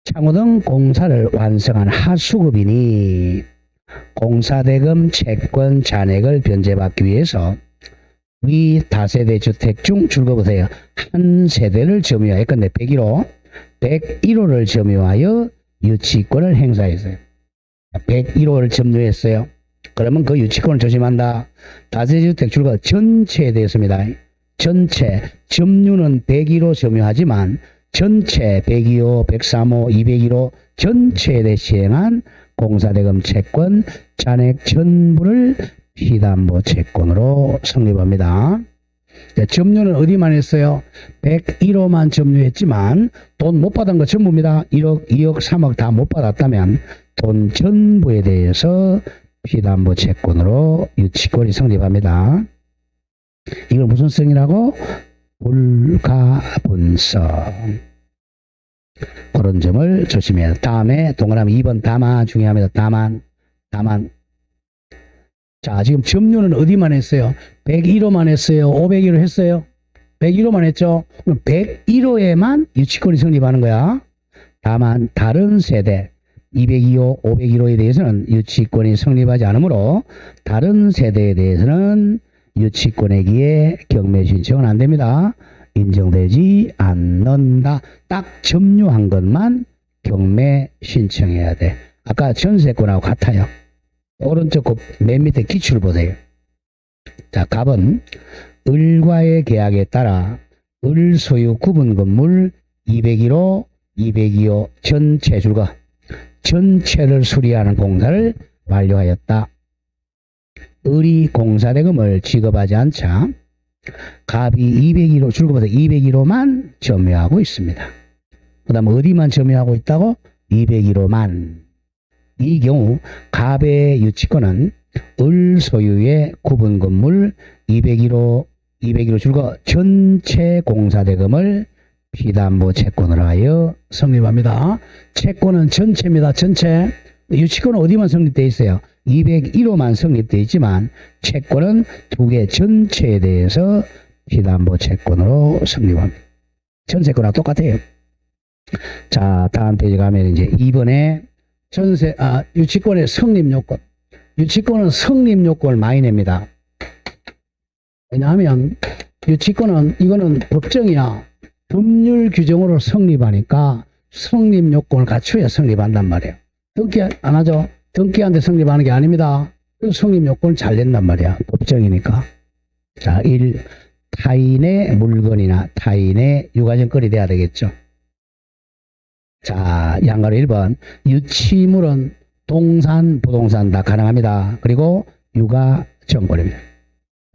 창호 등 공사를 완성한 하수급이니 공사대금 채권 잔액을 변제받기 위해서 위 다세대 주택 중 줄거보세요. 한 세대를 점유하여 근데 101호 101호를 점유하여 유치권을 행사했어요. 101호를 점유했어요. 그러면 그 유치권을 조심한다. 다세대주택 줄거 전체에 대해서입니다. 전체 점유는 101호 점유하지만 전체 102호, 103호, 201호 전체에 대해 시행한 공사대금 채권 잔액 전부를 피담보 채권으로 성립합니다. 점유는 어디만 했어요? 101호만 점유했지만 돈 못 받은 거 전부입니다. 1억, 2억, 3억 다 못 받았다면 돈 전부에 대해서 피담보 채권으로 유치권이 성립합니다. 이걸 무슨 성이라고? 불가분성. 그런 점을 조심해야 돼요. 다음에 동그라미 2번 다만 중요합니다. 다만. 자, 지금 점유는 어디만 했어요? 101호만 했어요? 501호 했어요? 101호만 했죠? 그럼 101호에만 유치권이 성립하는 거야. 다만 다른 세대 202호, 501호에 대해서는 유치권이 성립하지 않으므로 다른 세대에 대해서는 유치권에기에 경매 신청은 안 됩니다. 인정되지 않는다. 딱 점유한 것만 경매 신청해야 돼. 아까 전세권하고 같아요. 오른쪽 맨 밑에 기출 보세요. 자, 갑은 을과의 계약에 따라 을 소유 구분 건물 201호, 202호 전체 줄거 전체를 수리하는 공사를 완료하였다. 을이 공사대금을 지급하지 않자 갑이 201호 줄거보다 201호만 점유하고 있습니다. 그 다음 어디만 점유하고 있다고? 201호만. 이 경우 갑의 유치권은 을 소유의 구분 건물 201호 줄거 전체 공사대금을 피담보 채권으로 하여 성립합니다. 채권은 전체입니다. 전체. 유치권은 어디만 성립되어 있어요? 201호만 성립되어 있지만 채권은 두 개 전체에 대해서 피담보 채권으로 성립합니다. 전세권하고 똑같아요. 자, 다음 페이지 가면 이제 2번에 유치권의 성립 요건. 유치권은 성립 요건을 많이 냅니다. 왜냐하면 유치권은 이거는 법정이야. 법률 규정으로 성립하니까 성립 요건을 갖춰야 성립한단 말이에요. 등기 안 하죠? 등기한테 성립하는 게 아닙니다. 성립 요건을 잘 낸단 말이야. 법정이니까. 자, 1. 타인의 물건이나 타인의 유가증권이 돼야 되겠죠. 자, 양가로 1번. 유치물은 동산, 부동산 다 가능합니다. 그리고 유가증권입니다.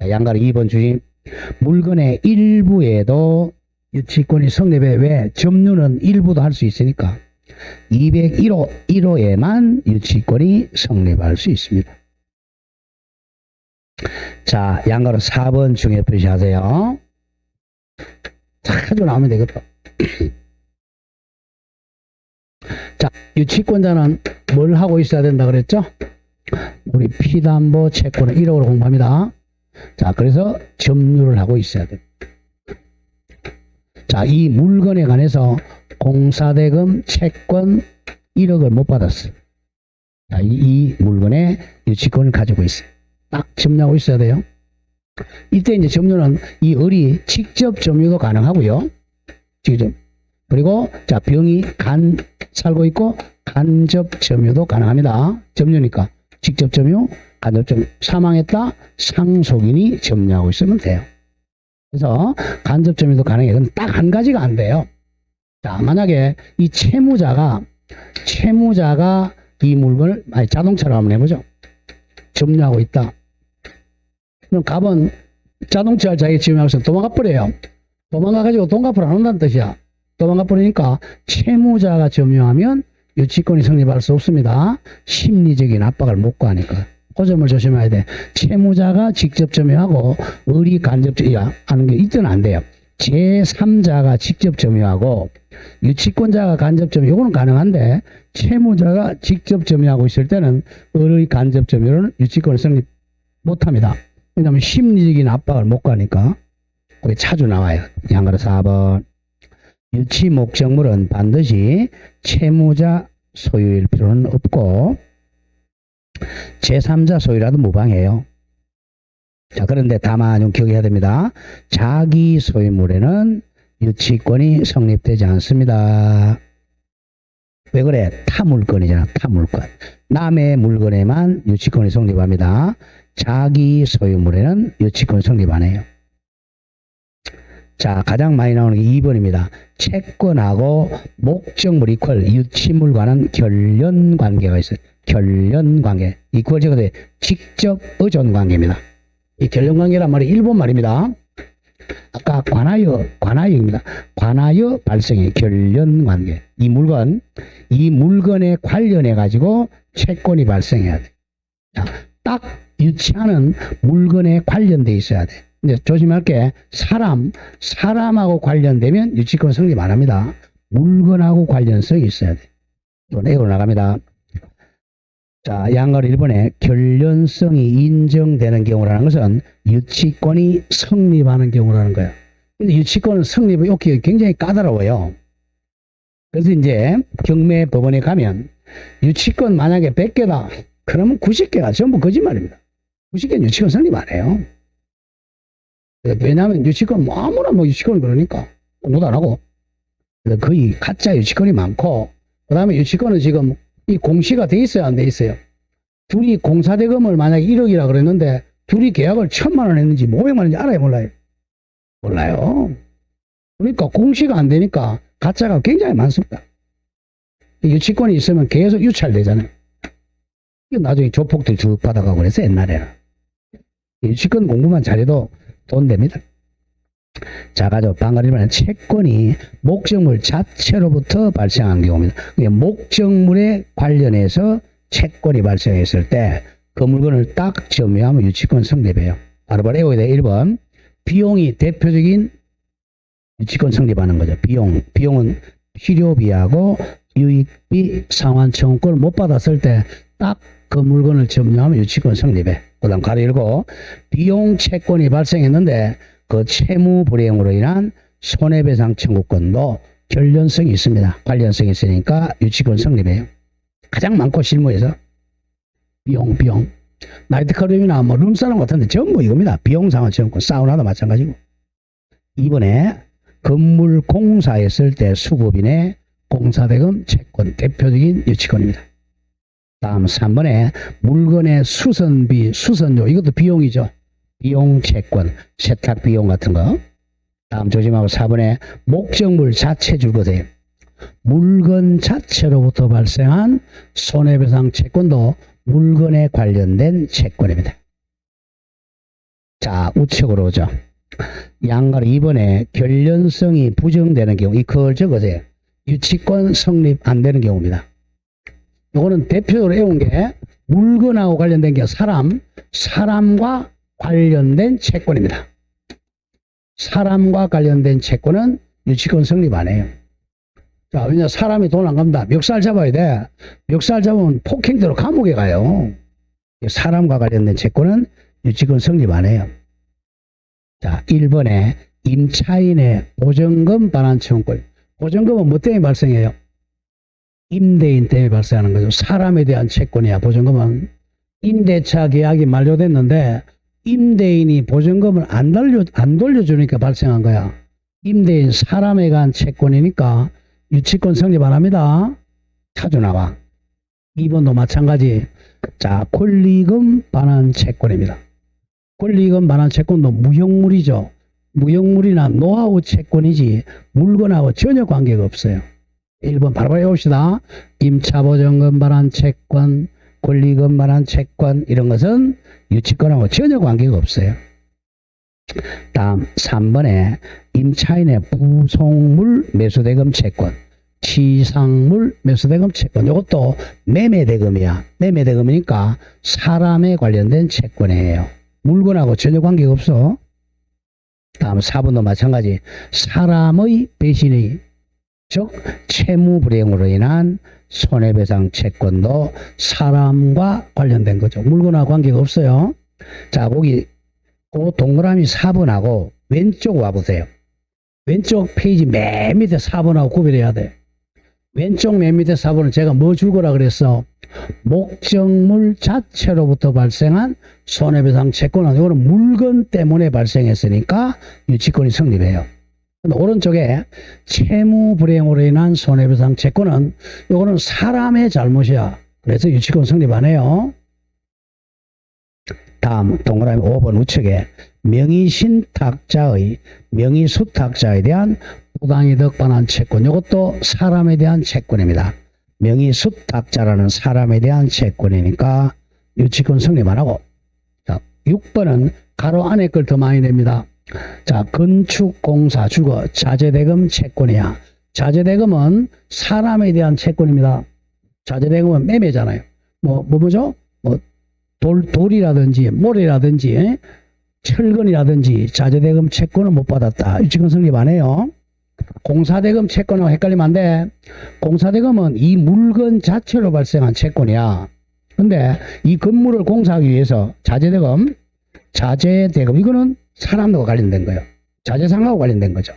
양가로 2번 주임. 물건의 일부에도 유치권이 성립해. 왜? 점유는 일부도 할 수 있으니까. 201호에만 유치권이 성립할 수 있습니다. 자, 양가로 4번 중에 표시하세요. 자주 나오면 되겠다. 자, 유치권자는 뭘 하고 있어야 된다 그랬죠? 우리 피담보 채권을 1억으로 공부합니다. 자, 그래서 점유를 하고 있어야 돼. 자, 이 물건에 관해서 공사대금 채권 1억을 못 받았어요. 자, 이 물건에 유치권을 가지고 있어요. 딱 점유하고 있어야 돼요. 이때 이제 점유는 이 을이 직접 점유도 가능하고요. 직접. 그리고 자, 병이 살고 있고 간접 점유도 가능합니다. 점유니까 직접 점유, 간접 점유. 사망했다, 상속인이 점유하고 있으면 돼요. 그래서 간접 점유도 가능해요. 근데 딱 한 가지가 안 돼요. 자, 만약에 이 채무자가 이 물건을 자동차로 한번 해보죠. 점유하고 있다. 그럼 갑은 자동차를 자기가 점유하고 있으면 도망가 버려요. 도망가가지고 돈 갚으러 안 온다는 뜻이야. 도망가 버리니까 채무자가 점유하면 유치권이 성립할 수 없습니다. 심리적인 압박을 못 가하니까. 그 점을 조심해야 돼. 채무자가 직접 점유하고 을이 간접 점유하는 게 이때는 안 돼요. 제3자가 직접 점유하고 유치권자가 간접 점유, 이거는 가능한데 채무자가 직접 점유하고 있을 때는 을의 간접 점유는 유치권을 성립 못합니다. 왜냐하면 심리적인 압박을 못 가니까. 거기 자주 나와요. 양가로 4번. 유치 목적물은 반드시 채무자 소유일 필요는 없고 제3자 소유라도 무방해요. 자, 그런데 다만 좀 기억해야 됩니다. 자기 소유물에는 유치권이 성립되지 않습니다. 왜 그래? 타물건이잖아. 타물건. 남의 물건에만 유치권이 성립합니다. 자기 소유물에는 유치권 성립 안 해요. 자, 가장 많이 나오는 게 2번입니다. 채권하고 목적물 이퀄 유치물과는 결연관계가 있어요. 결연관계. 이퀄 제거돼 직접 의존관계입니다. 이 결연관계란 말이 일본 말입니다. 아까 관하여입니다. 관하여 발생의 결연관계. 이 물건에 관련해 가지고 채권이 발생해야 돼. 자, 딱 유치하는 물건에 관련돼 있어야 돼. 근데 조심할 게 사람하고 관련되면 유치권 성립 안 합니다. 물건하고 관련성이 있어야 돼. 또 내로 나갑니다. 자, 양가로 1번에 결연성이 인정되는 경우라는 것은 유치권이 성립하는 경우라는 거예요. 근데 유치권 성립의 요건이 굉장히 까다로워요. 그래서 이제 경매법원에 가면 유치권 만약에 100개다. 그러면 90개가 전부 거짓말입니다. 90개는 유치권 성립 안 해요. 왜냐하면 유치권 아무나 유치권 그러니까 공부도 안 하고 거의 가짜 유치권이 많고 그 다음에 유치권은 지금 이 공시가 돼 있어요 안 돼 있어요? 둘이 공사대금을 만약에 1억이라 그랬는데 둘이 계약을 1,000만 원 했는지 500만 원인지 알아요 몰라요? 몰라요. 그러니까 공시가 안 되니까 가짜가 굉장히 많습니다. 유치권이 있으면 계속 유찰되잖아요. 나중에 조폭들 쭉 받아가고 그래서 옛날에는 유치권 공부만 잘해도 돈 됩니다. 자, 가죠. 방금 말한 채권이 목적물 자체로부터 발생한 경우입니다. 목적물에 관련해서 채권이 발생했을 때 그 물건을 딱 점유하면 유치권 성립해요. 바로바로 외워야 돼. 1번. 비용이 대표적인 유치권 성립하는 거죠. 비용은 필요비하고 유익비 상환청구권을 못 받았을 때 딱 그 물건을 점유하면 유치권 성립해. 그 다음 가로 열고 비용 채권이 발생했는데 그 채무 불이행으로 인한 손해배상 청구권도 결연성이 있습니다. 관련성이 있으니까 유치권 성립해요. 가장 많고 실무에서 비용 나이트클럽이나 룸사롱 같은데 전부 이겁니다. 비용 상환 청구권 사우나도 마찬가지고. 이번에 건물 공사했을 때 수급인의 공사대금 채권 대표적인 유치권입니다. 다음 3번에 물건의 수선비, 수선료 이것도 비용이죠. 비용 채권, 세탁 비용 같은 거. 다음 조심하고 4번에 목적물 자체 줄 것이에요. 물건 자체로부터 발생한 손해배상 채권도 물건에 관련된 채권입니다. 자, 우측으로 오죠. 양가로 2번에 결연성이 부정되는 경우 이걸 적으세요. 유치권 성립 안 되는 경우입니다. 이거는 대표적으로 외운 게 물건하고 관련된 게 사람과 관련된 채권입니다. 사람과 관련된 채권은 유치권 성립 안 해요. 자, 왜냐 사람이 돈 안 갚는다. 멱살 잡아야 돼. 멱살 잡으면 폭행죄로 감옥에 가요. 사람과 관련된 채권은 유치권 성립 안 해요. 자, 1번에 임차인의 보증금 반환 청구권. 보증금은 뭐 때문에 발생해요? 임대인 때문에 발생하는 거죠. 사람에 대한 채권이야. 보증금은 임대차 계약이 만료됐는데 임대인이 보증금을 안 돌려주니까 발생한 거야. 임대인 사람에 관한 채권이니까 유치권 성립 안 합니다. 자주 나와. 2번도 마찬가지. 자, 권리금 반환 채권입니다. 권리금 반환 채권도 무형물이죠. 무형물이나 노하우 채권이지 물건하고 전혀 관계가 없어요. 1번 바로바로 해봅시다. 임차보증금 반환 채권, 권리금 반환 채권 이런 것은 유치권하고 전혀 관계가 없어요. 다음 3번에 임차인의 부속물 매수대금 채권, 치상물 매수대금 채권 이것도 매매대금이야. 매매대금이니까 사람에 관련된 채권이에요. 물건하고 전혀 관계가 없어. 다음 4번도 마찬가지. 사람의 배신의 즉 채무불이행으로 인한 손해배상 채권도 사람과 관련된 거죠. 물건하고 관계가 없어요. 자, 거기 그 동그라미 4번하고 왼쪽 와보세요. 왼쪽 페이지 맨 밑에 4번하고 구별해야 돼. 왼쪽 맨 밑에 4번은 제가 뭐 줄 거라 그랬어? 목적물 자체로부터 발생한 손해배상 채권은 이거는 물건 때문에 발생했으니까 유치권이 성립해요. 오른쪽에 채무 불이행으로 인한 손해배상 채권은 이거는 사람의 잘못이야. 그래서 유치권 성립 안 해요. 다음 동그라미 5번 우측에 명의신탁자의 명의수탁자에 대한 부당이득 반환 채권, 이것도 사람에 대한 채권입니다. 명의수탁자라는 사람에 대한 채권이니까 유치권 성립 안 하고. 자, 6번은 가로 안에 걸 더 많이 냅니다. 자, 건축공사 주거 자재대금 채권이야. 자재대금은 사람에 대한 채권입니다. 자재대금은 매매잖아요. 뭐죠? 돌이라든지 모래라든지 철근이라든지 자재대금 채권을 못 받았다. 유치권 성립 안 해요. 공사대금 채권하고 헷갈리면 안 돼. 공사대금은 이 물건 자체로 발생한 채권이야. 근데 이 건물을 공사하기 위해서 자재대금 이거는 사람하고 관련된 거예요. 자재상하고 관련된 거죠.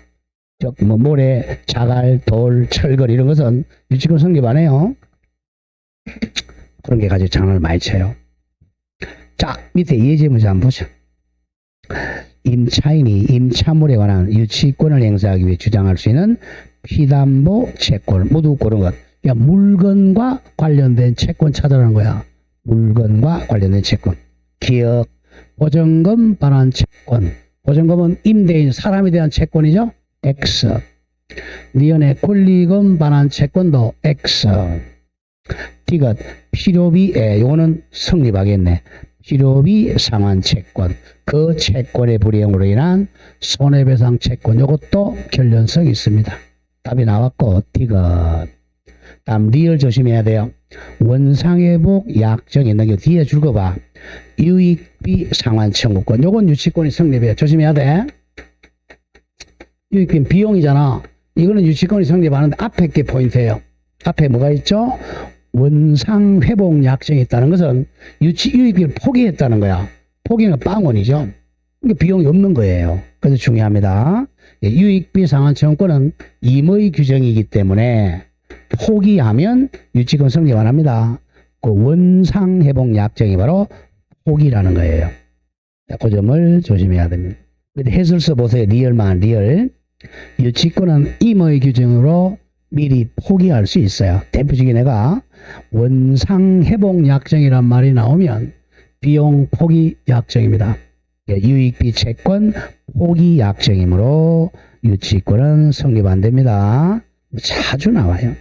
즉 모래, 자갈, 돌, 철근 이런 것은 유치권 성립 안 해요. 그런 게 가지고 장난을 많이 쳐요. 자, 밑에 예제 문제 한번 보죠. 임차인이 임차물에 관한 유치권을 행사하기 위해 주장할 수 있는 피담보 채권 모두 고른 것. 그러니까 물건과 관련된 채권 찾아라는 거야. 물건과 관련된 채권. 기업, 보증금 반환 채권. 보증금은 임대인 사람에 대한 채권이죠. X. 니은의 권리금 반환 채권도 X. 디귿 필요비, 요거는 성립하겠네. 필요비 상환 채권, 그 채권의 불이행으로 인한 손해배상 채권, 이것도 결련성이 있습니다. 답이 나왔고 디귿. 다음 리얼 조심해야 돼요. 원상회복 약정 있는 게 뒤에 줄 거 봐. 유익비 상환 청구권, 요건 유치권이 성립해요. 조심해야 돼. 유익비 비용이잖아. 이거는 유치권이 성립하는데 앞에 게 포인트예요. 앞에 뭐가 있죠? 원상회복 약정이 있다는 것은 유익비를 포기했다는 거야. 포기는 빵원이죠. 그러니까 비용이 없는 거예요. 그래서 중요합니다. 유익비 상환 청구권은 임의 규정이기 때문에 포기하면 유치권 성립 안 합니다. 그 원상회복 약정이 바로 포기라는 거예요. 그 점을 조심해야 됩니다. 해설서 보세요. 리얼만 리얼. 유치권은 임의 규정으로 미리 포기할 수 있어요. 대표적인 애가 원상회복 약정이란 말이 나오면 비용 포기 약정입니다. 유익비 채권 포기 약정이므로 유치권은 성립 안 됩니다. 자주 나와요.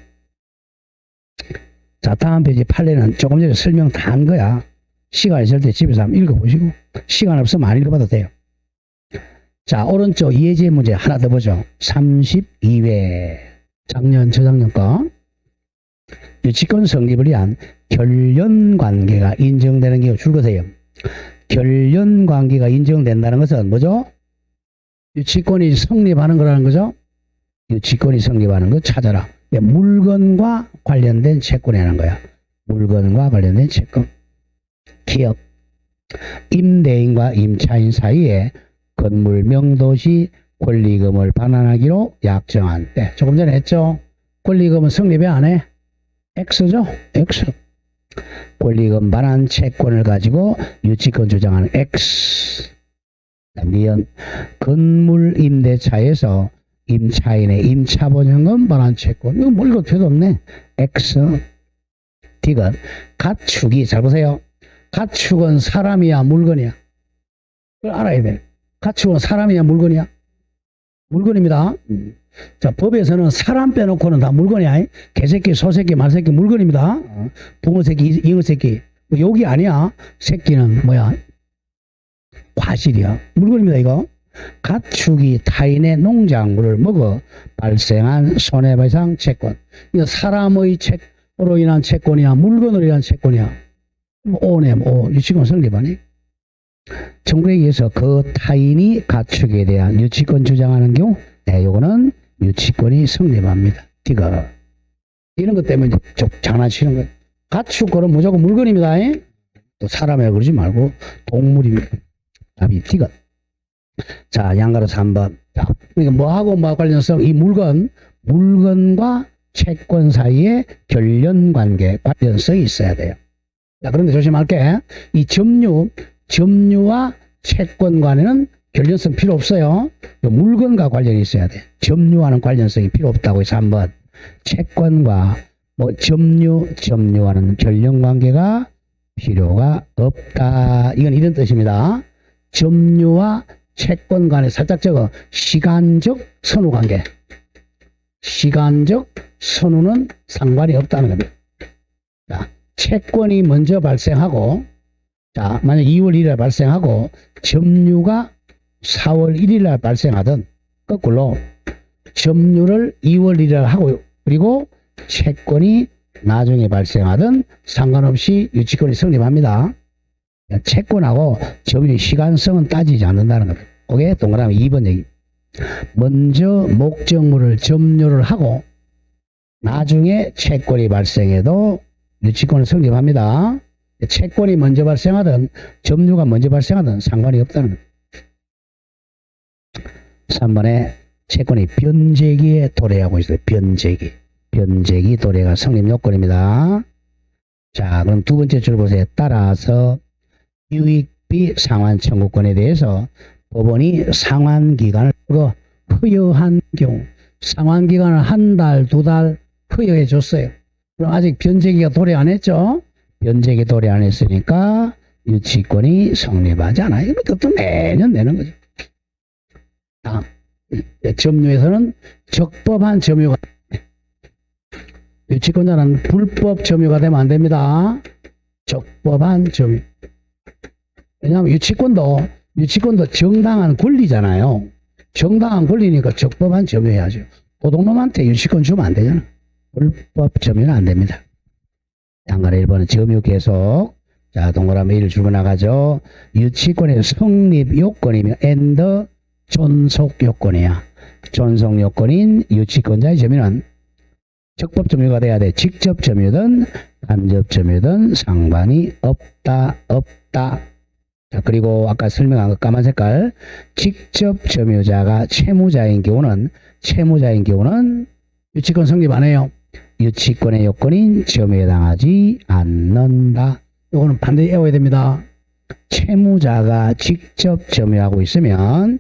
자, 다음 페이지 판례는 조금 전에 설명 다 한 거야. 시간 있을 때 집에서 한번 읽어보시고 시간 없으면 안 읽어봐도 돼요. 자, 오른쪽 예제 문제 하나 더 보죠. 32회 작년 저작년 거. 유치권 성립을 위한 결연관계가 인정되는 경우 줄거세요. 결연관계가 인정된다는 것은 뭐죠? 유치권이 성립하는 거라는 거죠. 유치권이 성립하는 거 찾아라. 물건과 관련된 채권이라는 거야. 물건과 관련된 채권. 기업. 임대인과 임차인 사이에 건물 명도시 권리금을 반환하기로 약정한 때. 조금 전에 했죠. 권리금은 성립해 안 해? X죠? X. 권리금 반환 채권을 가지고 유치권 주장하는 X. 미연 건물 임대차에서 임차인의 임차보증금 반환 채권. 이거 뭐 읽어도 돼도 없네. X. 디귿 가축이, 잘 보세요. 가축은 사람이야 물건이야? 그걸 알아야 돼. 가축은 사람이야 물건이야? 물건입니다. 자, 법에서는 사람 빼놓고는 다 물건이야. 개새끼, 소새끼, 말새끼 물건입니다. 붕어새끼, 잉어새끼. 여기 아니야. 새끼는 뭐야? 과실이야. 물건입니다, 이거. 가축이 타인의 농작물을 먹어 발생한 손해배상 채권. 이거 사람의 채로 인한 채권이야? 물건으로 인한 채권이야? 오네, 유치권 성립하니? 정부에 의해서 그 타인이 가축에 대한 유치권 주장하는 경우, 요거는 유치권이 성립합니다. 디귿. 이런 것 때문에 좀 장난치는 거예요. 가축은 무조건 물건입니다. 또 사람에 그러지 말고 동물입니다. 답이 디귿. 자, 양가로 3번. 자, 그러니까 뭐하고 관련성? 이 물건과 채권 사이에 결연관계, 관련성이 있어야 돼요. 자, 그런데 조심할게. 이 점유와 채권 간에는 결연성 필요 없어요. 물건과 관련이 있어야 돼. 점유와는 관련성이 필요 없다고 해서 한번 채권과 점유와는 결연관계가 필요가 없다. 이건 이런 뜻입니다. 점유와 채권 간에 살짝 적어 시간적 선후관계. 시간적 선후는 상관이 없다는 겁니다. 자, 채권이 먼저 발생하고, 자, 만약 2월 1일 발생하고, 점유가 4월 1일 날 발생하든, 거꾸로, 점유를 2월 1일 날 하고, 그리고 채권이 나중에 발생하든 상관없이 유치권이 성립합니다. 채권하고 점유의 시간성은 따지지 않는다는 겁니다. 그게 동그라미 2번 얘기. 먼저 목적물을 점유를 하고 나중에 채권이 발생해도 유치권은 성립합니다. 채권이 먼저 발생하든 점유가 먼저 발생하든 상관이 없다는 겁니다. 3번에 채권이 변제기에 도래하고 있어요. 변제기 도래가 성립 요건입니다. 자, 그럼 두 번째 줄 보세요. 따라서 유익비 상환 청구권에 대해서 법원이 상환기간을 허여한 경우, 상환기간을 한 달, 두 달 허여해 줬어요. 그럼 아직 변제기가 도래 안 했죠? 변제기 도래 안 했으니까 유치권이 성립하지 않아요. 이것도 매년 내는 거죠. 다음, 점유에서는 적법한 점유가, 유치권자는 불법 점유가 되면 안 됩니다. 적법한 점유. 왜냐하면 유치권도 정당한 권리잖아요. 정당한 권리니까 적법한 점유해야죠. 도둑놈한테 유치권 주면 안 되잖아. 불법 점유는 안 됩니다. 양가래 1번은 점유 계속. 자, 동그라미 1 줄고 나가죠. 유치권의 성립 요건이며 and 존속 요건이야. 존속 요건인 유치권자의 점유는 적법 점유가 돼야 돼. 직접 점유든 간접 점유든 상관이 없다. 자, 그리고 아까 설명한 거 까만 색깔. 직접 점유자가 채무자인 경우는 유치권 성립 안 해요. 유치권의 요건인 점유에 해당하지 않는다. 요거는 반드시 외워야 됩니다. 채무자가 직접 점유하고 있으면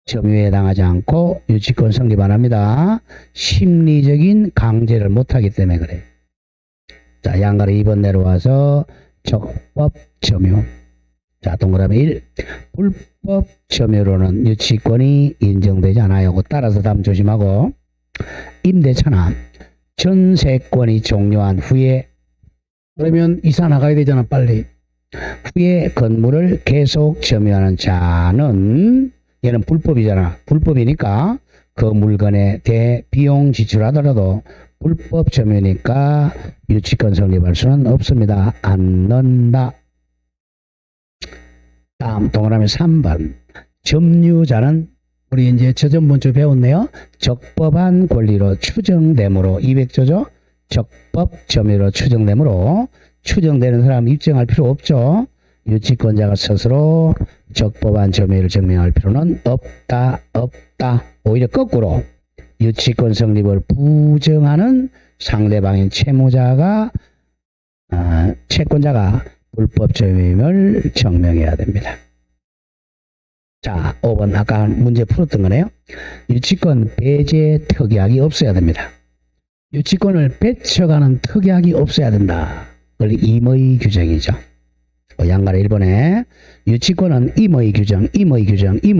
점유에 해당하지 않고 유치권 성립 안 합니다. 심리적인 강제를 못하기 때문에 그래요. 자, 양가로 2번 내려와서 적법 점유. 자, 동그라미 1. 불법 점유로는 유치권이 인정되지 않아요. 따라서 다음 조심하고. 임대차나 전세권이 종료한 후에, 그러면 이사 나가야 되잖아, 빨리. 후에 건물을 계속 점유하는 자는, 얘는 불법이잖아. 불법이니까 그 물건에 대해 비용 지출하더라도 불법 점유니까 유치권 성립할 수는 없습니다. 안 넣는다. 다음 동그라미 3번. 점유자는 우리 이제 저전번주 배웠네요. 적법한 권리로 추정되므로 200조죠. 적법 점유로 추정되므로 추정되는 사람 입증할 필요 없죠. 유치권자가 스스로 적법한 점유를 증명할 필요는 없다. 오히려 거꾸로 유치권 성립을 부정하는 상대방인 채권자가 불법 점유임을 증명해야 됩니다. 자, 5번 아까 문제 풀었던 거네요. 유치권 배제 특약이 없어야 됩니다. 유치권을 뺏어가는 특약이 없어야 된다. 그걸 임의 규정이죠. 양가로 1번에 유치권은 임의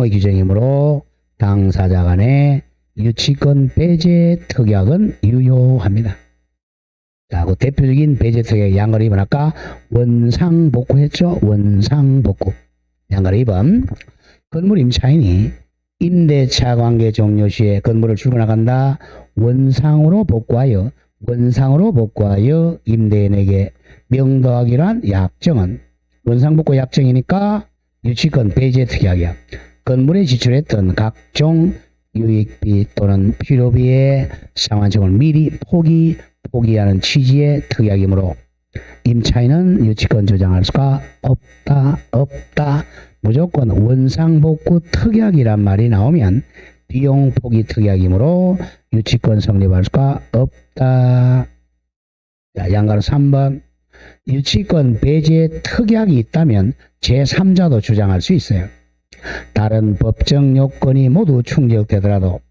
규정이므로 당사자 간의 유치권 배제 특약은 유효합니다. 자, 그 대표적인 배제 특약 양가로 2번 아까 원상복구 했죠? 원상복구. 양가로 2번. 건물 임차인이 임대차 관계 종료 시에 건물을 출근나간다. 원상으로 복구하여 임대인에게 명도하기로 한 약정은 원상복구 약정이니까 유치권 배제 특약이야. 건물에 지출했던 각종 유익비 또는 필요비의 상환청을 미리 포기하는 취지의 특약이므로 임차인은 유치권 주장할 수가 없다. 무조건 원상복구 특약이란 말이 나오면 비용 포기 특약이므로 유치권 성립할 수가 없다. 자, 양가로 3번. 유치권 배제 특약이 있다면 제3자도 주장할 수 있어요. 다른 법정 요건이 모두 충족되더라도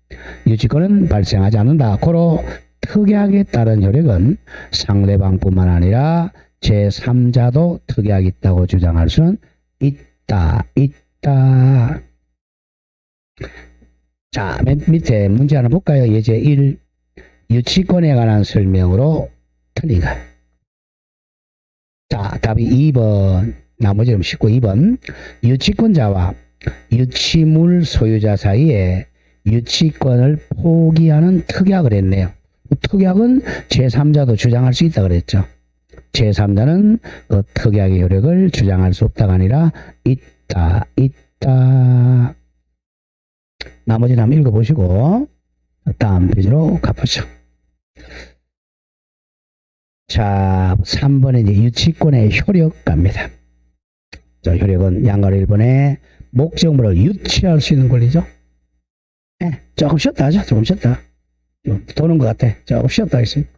유치권은 발생하지 않는다. 고로 특약에 따른 효력은 상대방뿐만 아니라 제3자도 특약이 있다고 주장할 수는 있다. 자, 맨 밑에 문제 하나 볼까요? 예제 1. 유치권에 관한 설명으로 틀린 거. 자, 답이 2번. 나머지 좀 쉽고 2번. 유치권자와 유치물 소유자 사이에 유치권을 포기하는 특약을 했네요. 특약은 제3자도 주장할 수 있다 그랬죠. 제3자는 그 특약의 효력을 주장할 수 없다가 아니라 있다. 나머지는 한번 읽어보시고 다음 페이지로 가보죠. 자, 3번에 이제 유치권의 효력 갑니다. 자, 효력은 양가로 1번에 목적물을 유치할 수 있는 권리죠. 네, 조금 쉬었다 하죠. 조금 쉬었다. 좀 도는 것 같아. 조금 쉬었다 하겠습니다.